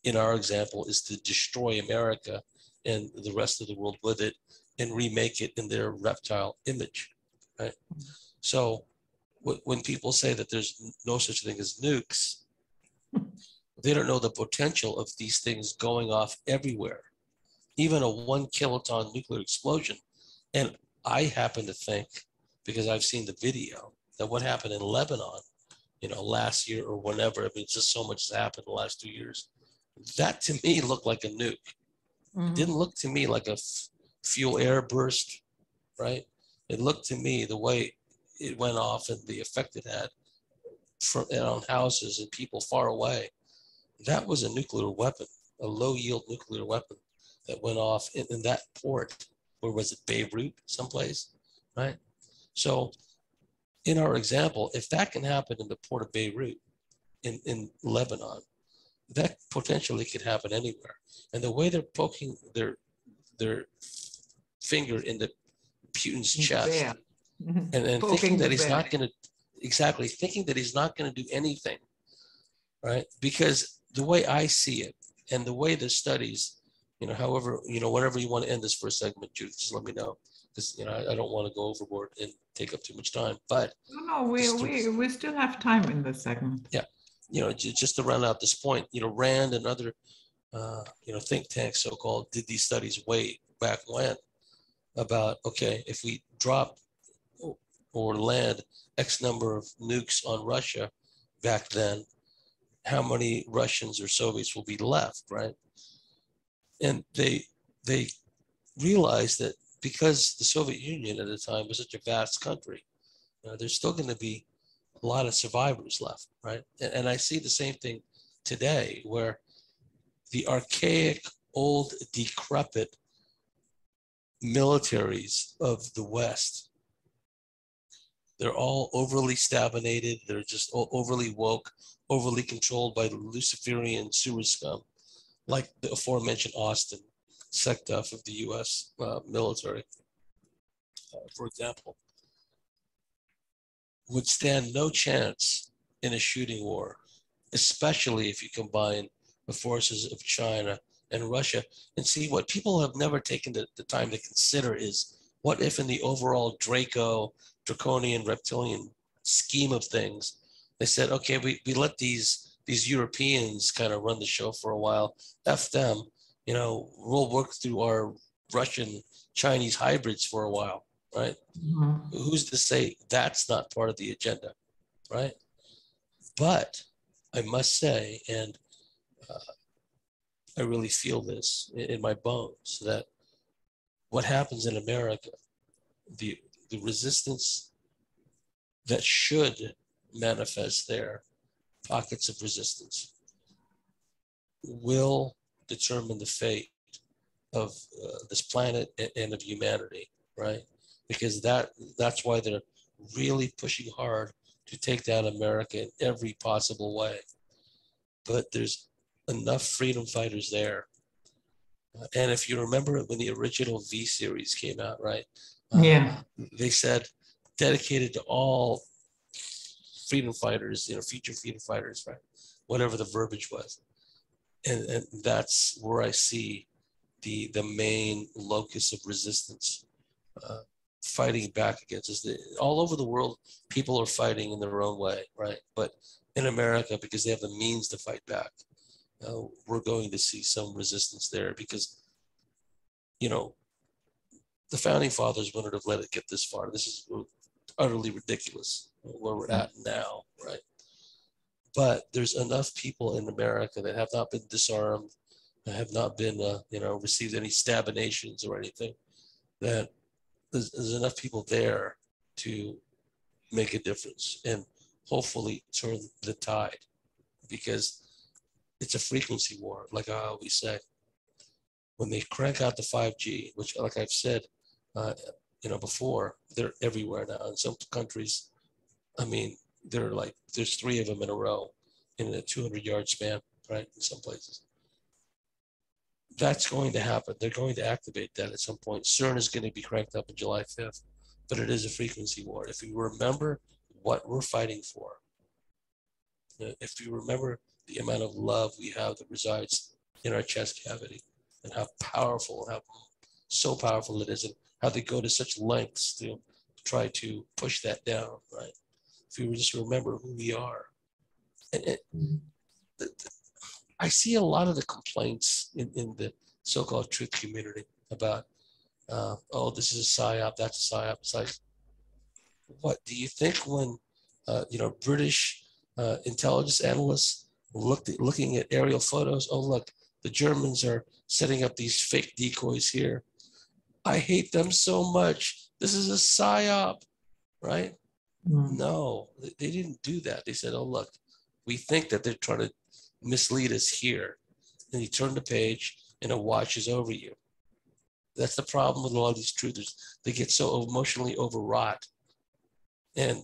in our example, is to destroy America and the rest of the world with it and remake it in their reptile image, right? So when people say that there's no such thing as nukes, they don't know the potential of these things going off everywhere, even a 1 kiloton nuclear explosion. And I happen to think, because I've seen the video, that what happened in Lebanon, last year or whenever, I mean, just so much has happened in the last 2 years. That to me looked like a nuke. It didn't look to me like a fuel air burst, right? It looked to me the way it went off and the effect it had on houses and people far away. That was a nuclear weapon, a low yield nuclear weapon that went off in that port. Where was it? Beirut, someplace, right? So in our example, if that can happen in the port of Beirut in Lebanon, that potentially could happen anywhere. And the way they're poking their finger into Putin's chest and thinking that he's not going to, thinking that he's not going to do anything, right? Because the way I see it and the way the studies, however, whatever you want to end this first segment, Judith, just let me know. Because, I don't want to go overboard and take up too much time, but. No, we still have time in this segment. Yeah. Just to round out this point, Rand and other, think tanks, so-called, did these studies way back when about, okay, if we drop or land X number of nukes on Russia back then, how many Russians or Soviets will be left, right? And they realized that because the Soviet Union at the time was such a vast country, there's still going to be a lot of survivors left, right? And I see the same thing today, where the archaic, old, decrepit militaries of the West, they're all overly stabinated. They're just overly woke, overly controlled by the Luciferian sewer scum, like the aforementioned Austin sector of the U.S. Military, for example, would stand no chance in a shooting war, especially if you combine the forces of China and Russia. And see, what people have never taken the time to consider is, what if in the overall draconian, reptilian scheme of things, they said, okay, we let these Europeans kind of run the show for a while, F them, we'll work through our Russian, Chinese hybrids for a while, right? Who's to say that's not part of the agenda, right? But I must say, and I really feel this in my bones, that what happens in America, the resistance that should manifest there, pockets of resistance, will determine the fate of this planet and of humanity, right? Because that's why they're really pushing hard to take down America in every possible way. But there's enough freedom fighters there. And if you remember when the original V series came out, right? They said dedicated to all freedom fighters, future freedom fighters, right? Whatever the verbiage was. And that's where I see the main locus of resistance fighting back against us. All over the world, people are fighting in their own way, right? But in America, because they have the means to fight back, we're going to see some resistance there because, the founding fathers wouldn't have let it get this far. This is utterly ridiculous where we're at now, right? But there's enough people in America that have not been disarmed, have not been, received any stabinations or anything, that there's enough people there to make a difference. And hopefully turn the tide, because it's a frequency war, like I always say. When they crank out the 5G, which, like I've said, before, they're everywhere now. In some countries, I mean, they're like, there's 3 of them in a row in a 200-yard span, right? In some places. That's going to happen. They're going to activate that at some point. CERN is going to be cranked up on July 5th, but it is a frequency war. If you remember what we're fighting for, if you remember the amount of love we have that resides in our chest cavity, and how powerful, how so powerful it is, and how they go to such lengths to try to push that down, right? If you just remember who we are. And I see a lot of the complaints in the so-called truth community about, oh, this is a psyop, that's a psyop. It's like, what do you think when, British intelligence analysts looking at aerial photos? Oh, look, the Germans are setting up these fake decoys here. I hate them so much. This is a psyop, right? No, they didn't do that. They said, oh, look, we think that they're trying to mislead us here. And you turn the page and it washes over you. That's the problem with a lot of these truthers. They get so emotionally overwrought. And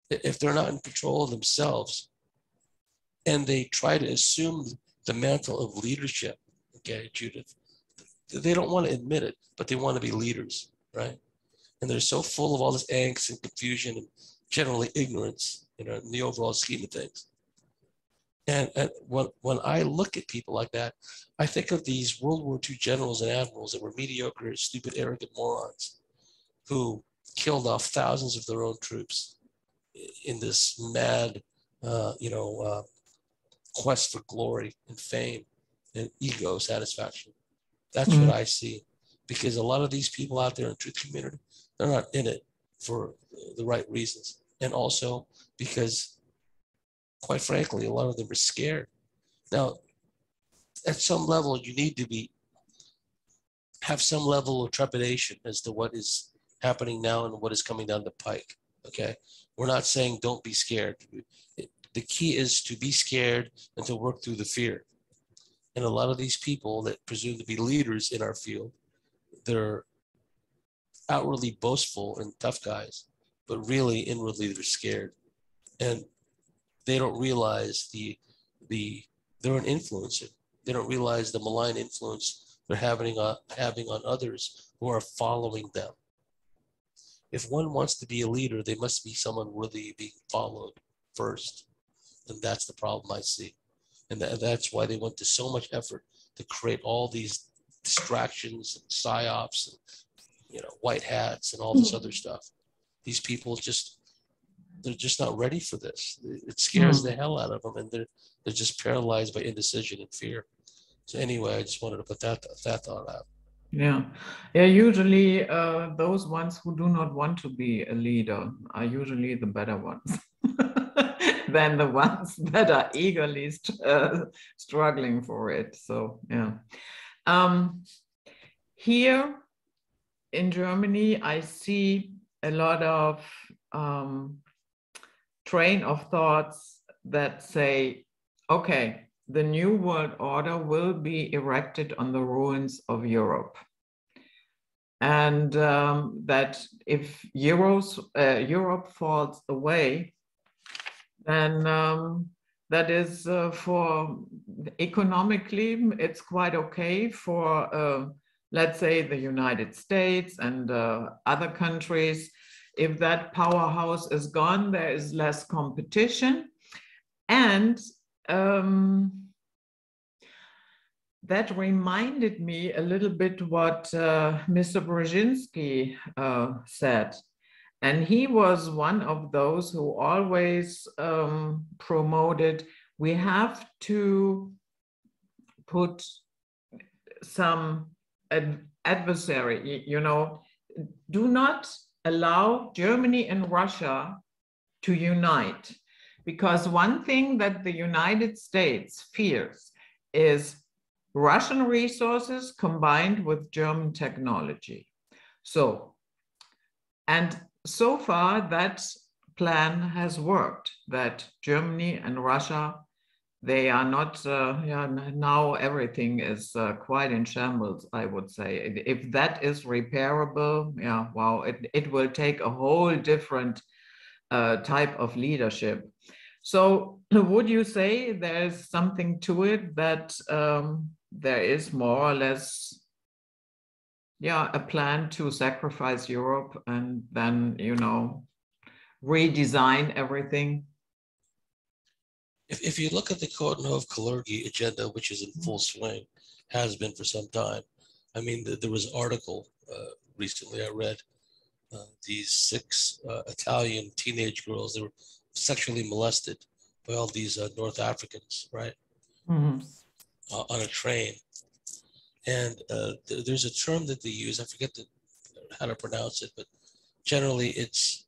if they're not in control of themselves and they try to assume the mantle of leadership, okay, Judith, they don't want to admit it, but they want to be leaders, right? And they're so full of all this angst and confusion and generally ignorance, in the overall scheme of things. And when I look at people like that, I think of these World War II generals and admirals that were mediocre, stupid, arrogant morons who killed off thousands of their own troops in this mad, quest for glory and fame and ego satisfaction. That's what I see, because a lot of these people out there in the truth community, they're not in it for the right reasons. And also because, quite frankly, a lot of them are scared. Now, at some level, you need to have some level of trepidation as to what is happening now and what is coming down the pike, okay? We're not saying don't be scared. The key is to be scared and to work through the fear. And a lot of these people that presume to be leaders in our field, they're outwardly boastful and tough guys, but really inwardly they're scared. And they don't realize they're an influencer. They don't realize the malign influence they're having on others who are following them. If one wants to be a leader, they must be someone worthy of being followed first. And that's the problem I see. And that's why they went to so much effort to create all these distractions and psyops and, white hats and all this other stuff. These people they're just not ready for this. It scares the hell out of them, and they're just paralyzed by indecision and fear. So anyway, I just wanted to put that thought out. Yeah. Usually those ones who do not want to be a leader are usually the better ones than the ones that are eagerly struggling for it. So yeah. Here in Germany, I see a lot of train of thoughts that say, okay, the new world order will be erected on the ruins of Europe. And that if Europe falls away, then that is for economically, it's quite okay for, let's say, the United States and other countries. If that powerhouse is gone, there is less competition. And that reminded me a little bit what Mr. Brzezinski said. And he was one of those who always promoted, we have to put some adversary, do not allow Germany and Russia to unite. Because one thing that the United States fears is Russian resources combined with German technology. So, and so far that plan has worked, that Germany and Russia, they are not, now everything is quite in shambles, I would say. If that is repairable, yeah, wow, it will take a whole different type of leadership. So would you say there's something to it, that there is more or less, yeah, a plan to sacrifice Europe and then, redesign everything? If you look at the Coutinho-Kalergi agenda, which is in full swing, has been for some time. I mean, there was an article recently I read, these 6 Italian teenage girls, they were sexually molested by all these North Africans, right? Mm-hmm. On a train. And there's a term that they use, I forget how to pronounce it, but generally it's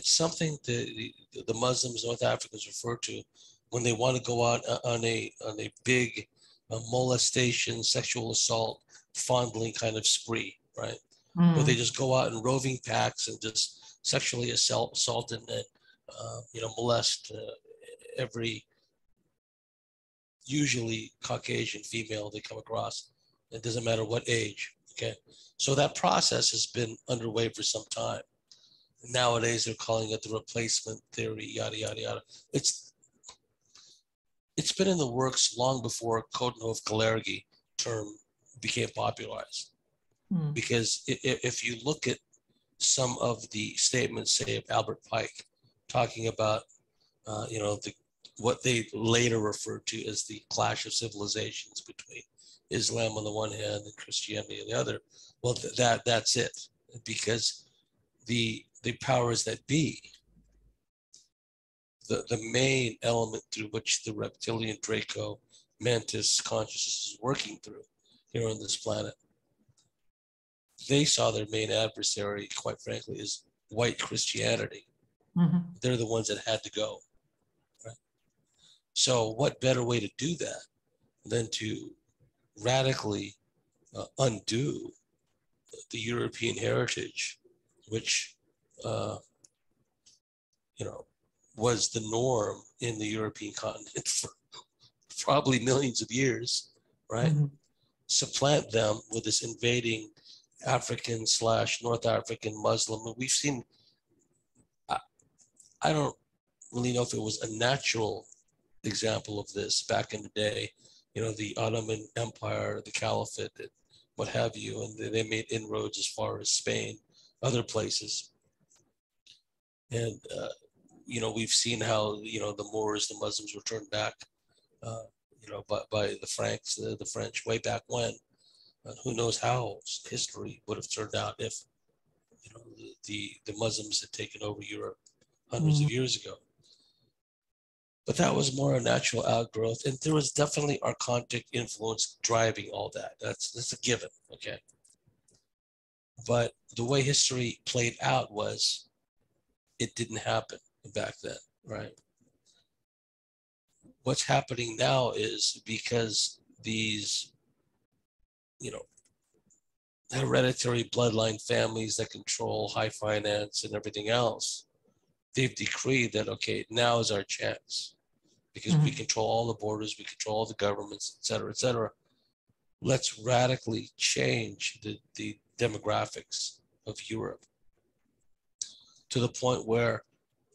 something the Muslims, North Africans refer to when they want to go out on a big molestation, sexual assault, fondling kind of spree, right? Where they just go out in roving packs and just sexually assault and molest every usually Caucasian female they come across. It doesn't matter what age. Okay, so that process has been underway for some time. Nowadays, they're calling it the replacement theory, yada, yada, yada. It's been in the works long before Coutinho-Kalergi term became popularized. Because if you look at some of the statements, say, of Albert Pike, talking about, what they later referred to as the clash of civilizations between Islam on the one hand and Christianity on the other, well, that's it. Because the powers that be, the main element through which the reptilian Draco Mantis consciousness is working through here on this planet, they saw their main adversary, quite frankly, is white Christianity. Mm-hmm. They're the ones that had to go. Right? So what better way to do that than to radically undo the European heritage, which was the norm in the European continent for probably millions of years, right? Mm-hmm. Supplant them with this invading African/North African Muslim. And we've seen, I don't really know if it was a natural example of this back in the day, the Ottoman Empire, the Caliphate, what have you, and they made inroads as far as Spain, other places. And, we've seen how, the Moors, the Muslims were turned back, by the Franks, the French way back when. Who knows how history would have turned out if, the Muslims had taken over Europe hundreds of years ago. But that was more a natural outgrowth. And there was definitely archontic influence driving all that. That's a given, okay? But the way history played out was it didn't happen back then, right? What's happening now is because these, hereditary bloodline families that control high finance and everything else, they've decreed that, okay, now is our chance because we control all the borders, we control all the governments, et cetera, let's radically change the demographics of Europe to the point where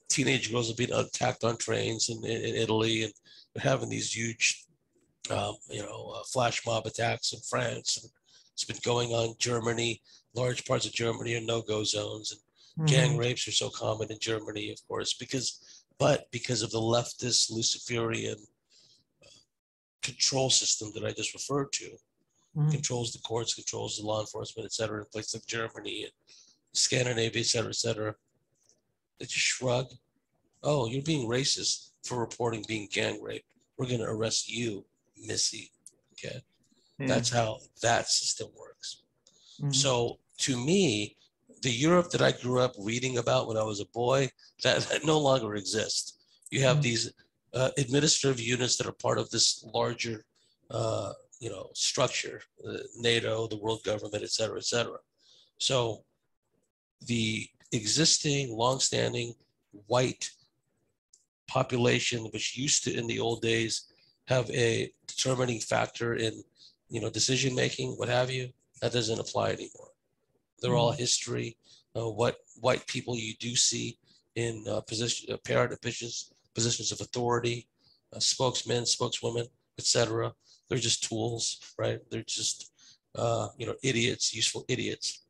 teenage girls are being attacked on trains in Italy, and they're having these huge, flash mob attacks in France. And it's been going on in Germany. Large parts of Germany are no-go zones, and gang rapes are so common in Germany, of course, because of the leftist Luciferian control system that I just referred to, controls the courts, controls the law enforcement, et cetera, in places like Germany and Scandinavia, et cetera. They just shrug. Oh, you're being racist for reporting being gang raped. We're going to arrest you, Missy. Okay. Yeah. That's how that system works. So to me, the Europe that I grew up reading about when I was a boy, that no longer exists. You have these administrative units that are part of this larger, structure, NATO, the world government, et cetera. So the existing, longstanding white population, which used to in the old days have a determining factor in, decision making, what have you, that doesn't apply anymore. They're all history. What white people you do see in apparent positions of authority, spokesmen, spokeswomen, etc. They're just tools, right? They're just idiots, useful idiots.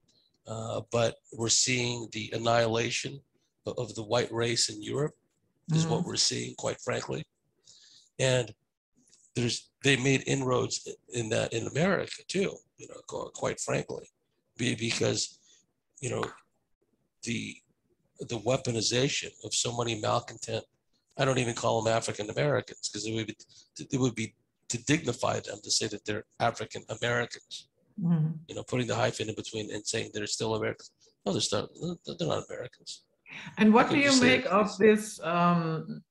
But we're seeing the annihilation of the white race in Europe is what we're seeing, quite frankly. And they made inroads in that in America too, quite frankly, because the weaponization of so many malcontent. I don't even call them African Americans because it would be to dignify them to say that they're African Americans. Putting the hyphen in between and saying they're still Americans. No, they're not Americans. And what do you make of this? That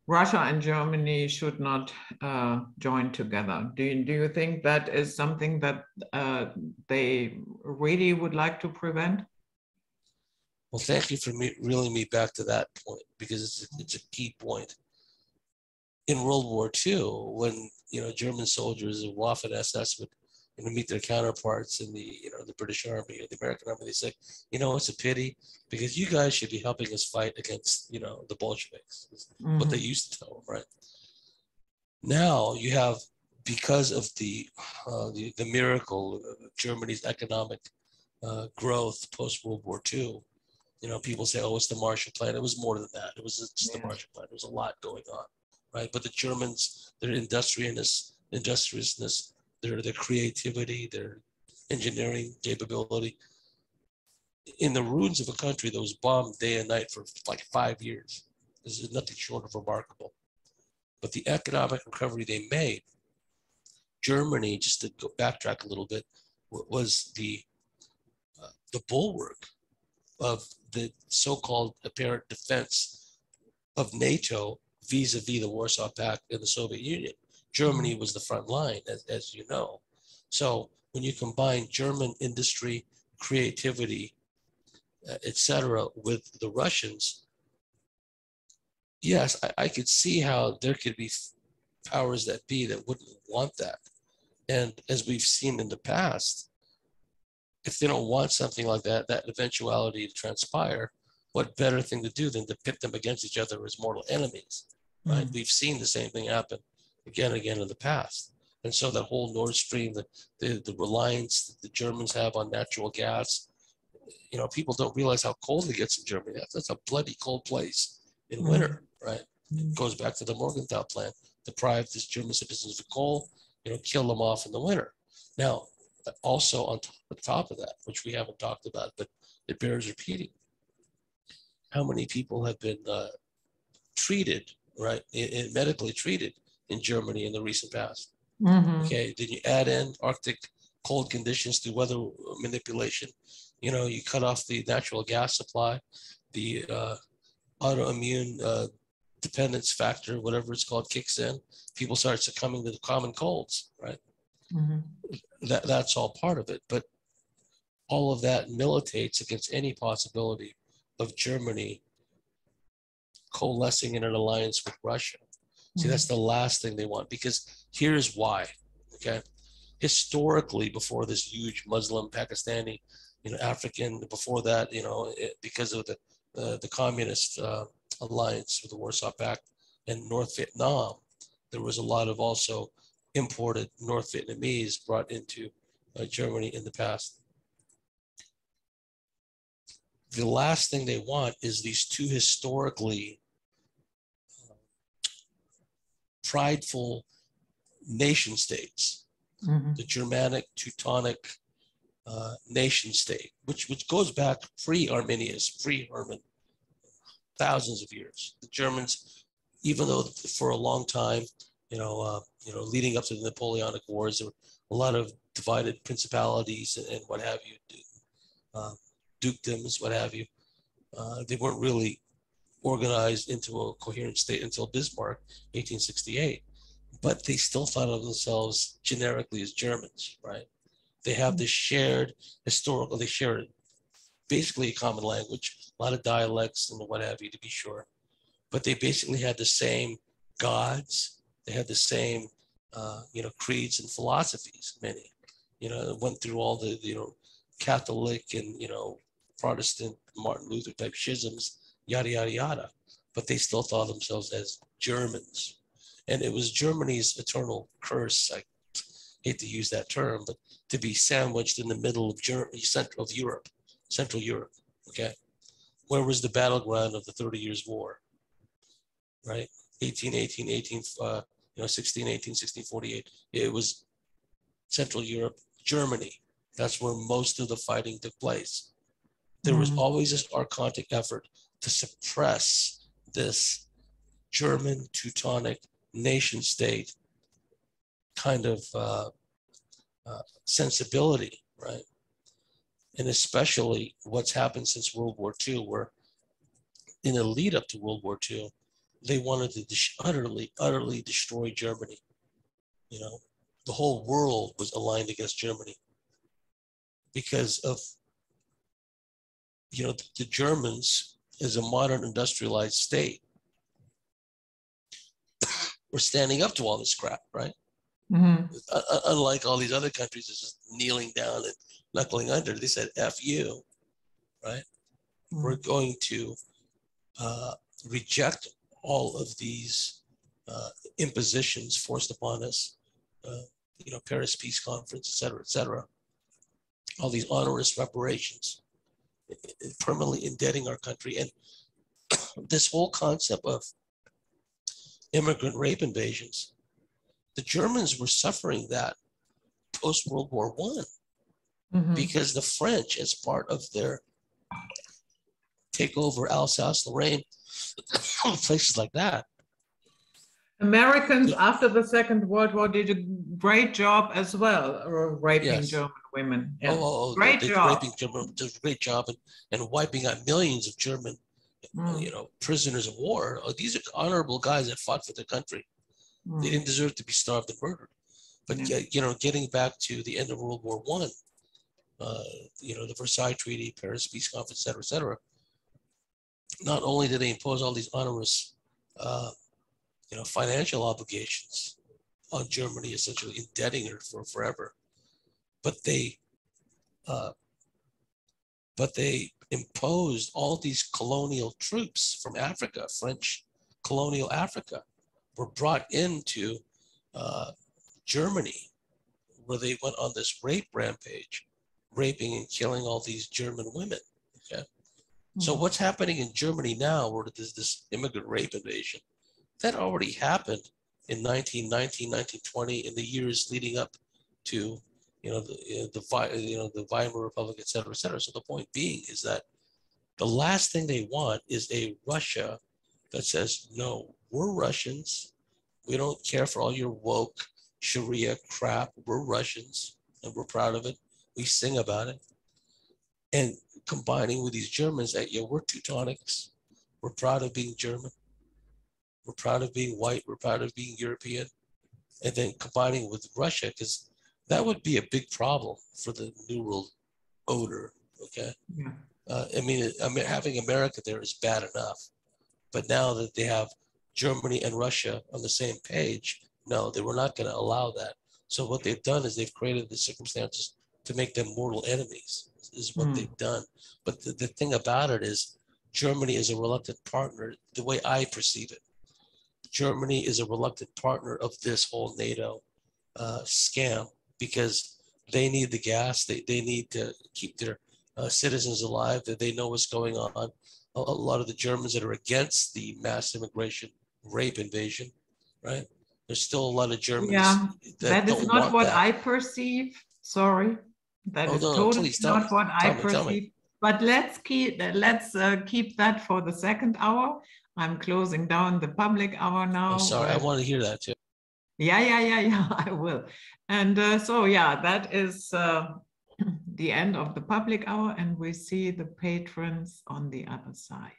Russia and Germany should not join together. Do you think that is something that they really would like to prevent? Well, thank you for reeling me back to that point, because it's a key point. In World War II, when German soldiers of Waffen SS would meet their counterparts in the the British Army or the American Army, they say, it's a pity because you guys should be helping us fight against the Bolsheviks. What they used to tell them, right? Now you have, because of the miracle of Germany's economic growth post World War II. People say, oh, it's the Marshall Plan. It was more than that. It was just the Marshall Plan. There was a lot going on, right? But the Germans, their industriousness, their creativity, their engineering capability, in the ruins of a country that was bombed day and night for like 5 years. This is nothing short of remarkable. But the economic recovery they made, Germany, just to go backtrack a little bit, was the bulwark of the so-called apparent defense of NATO vis-a-vis the Warsaw Pact and the Soviet Union. Germany was the front line, as you know. So when you combine German industry, creativity, etc., with the Russians, yes, I could see how there could be powers that be that wouldn't want that. And as we've seen in the past, if they don't want something like that eventuality to transpire, what better thing to do than to pit them against each other as mortal enemies, right? We've seen the same thing happen again and again in the past. And so that whole Nord Stream, the reliance that the Germans have on natural gas, people don't realize how cold it gets in Germany. That's a bloody cold place in winter, right? It goes back to the Morgenthau plan, deprive these German citizens of coal, kill them off in the winter. Now, also on top of that, which we haven't talked about, but it bears repeating, how many people have been treated, right, medically treated in Germany in the recent past? Okay, then you add in Arctic cold conditions through weather manipulation. You cut off the natural gas supply, the autoimmune dependence factor, whatever it's called, kicks in. People start succumbing to the common colds, right? That's all part of it. But all of that militates against any possibility of Germany coalescing in an alliance with Russia. See, that's the last thing they want, because here's why, okay? Historically, before this huge Muslim, Pakistani, African, before that, because of the communist alliance with the Warsaw Pact and North Vietnam, there was a lot of also imported North Vietnamese brought into Germany in the past. The last thing they want is these two historically prideful nation states, the Germanic Teutonic nation state, which goes back pre-Arminius, pre-Hermann, thousands of years. The Germans, even though for a long time, leading up to the Napoleonic Wars, there were a lot of divided principalities and what have you, dukedoms, what have you. They weren't really organized into a coherent state until Bismarck, 1868. But they still thought of themselves generically as Germans, right? They have this shared historical, they share basically a common language, a lot of dialects and what have you, to be sure. But they basically had the same gods. They had the same, creeds and philosophies, many. Went through all the, Catholic and, Protestant, Martin Luther type schisms, yada, yada, yada. But they still thought themselves as Germans. And it was Germany's eternal curse. I hate to use that term, but to be sandwiched in the middle of Central Europe, okay? Where was the battleground of the 30 Years' War, right? 1648. It was Central Europe, Germany. That's where most of the fighting took place. There was always this archontic effort to suppress this German Teutonic nation state kind of sensibility, right? And especially what's happened since World War II, where in the lead up to World War II, they wanted to utterly destroy Germany. The whole world was aligned against Germany because of, the Germans as a modern industrialized state were standing up to all this crap, right? Unlike all these other countries that's just kneeling down and knuckling under, they said, F you, right? We're going to reject all of these impositions forced upon us, Paris Peace Conference, et cetera, all these onerous reparations, permanently indebting our country. And this whole concept of immigrant rape invasions, the Germans were suffering that post-World War I because the French, as part of their takeover Alsace-Lorraine, places like that. Americans after the Second World War did a great job as well, raping German women. Yeah. Great job. Raping German, did a great job and wiping out millions of German, prisoners of war. These are honorable guys that fought for their country. They didn't deserve to be starved and murdered. But getting back to the end of World War I, the Versailles Treaty, Paris Peace Conference, et cetera. Not only did they impose all these onerous, financial obligations on Germany, essentially indebting her for forever, but they imposed all these colonial troops from Africa. French colonial Africa were brought into Germany, where they went on this rape rampage, raping and killing all these German women. Okay, so what's happening in Germany now, where there's this immigrant rape invasion, that already happened in 1919, 1920, in the years leading up to the Weimar Republic, et cetera, et cetera. So the point being is that the last thing they want is a Russia that says, no, we're Russians. We don't care for all your woke Sharia crap. We're Russians and we're proud of it. We sing about it. And combining with these Germans that, we're Teutonics. We're proud of being German. We're proud of being white. We're proud of being European. And then combining with Russia, because that would be a big problem for the New World Order. Okay. Yeah. Having America there is bad enough. But now that they have Germany and Russia on the same page, no, they were not going to allow that. So what they've done is they've created the circumstances to make them mortal enemies, is what they've done. But the thing about it is Germany is a reluctant partner, the way I perceive it. Germany is a reluctant partner of this whole NATO scam, because they need the gas. They need to keep their citizens alive, that they know what's going on. A lot of the Germans that are against the mass immigration rape invasion, right? There's still a lot of Germans that is not what I perceive. Sorry, that is totally not what I perceive. But let's keep that for the second hour. I'm closing down the public hour now. I'm sorry, I want to hear that too. Yeah, I will. And that is the end of the public hour, and we see the patrons on the other side.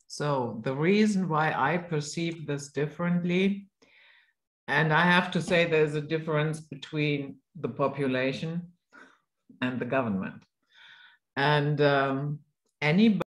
So the reason why I perceive this differently, and I have to say there's a difference between the population. and the government. And anybody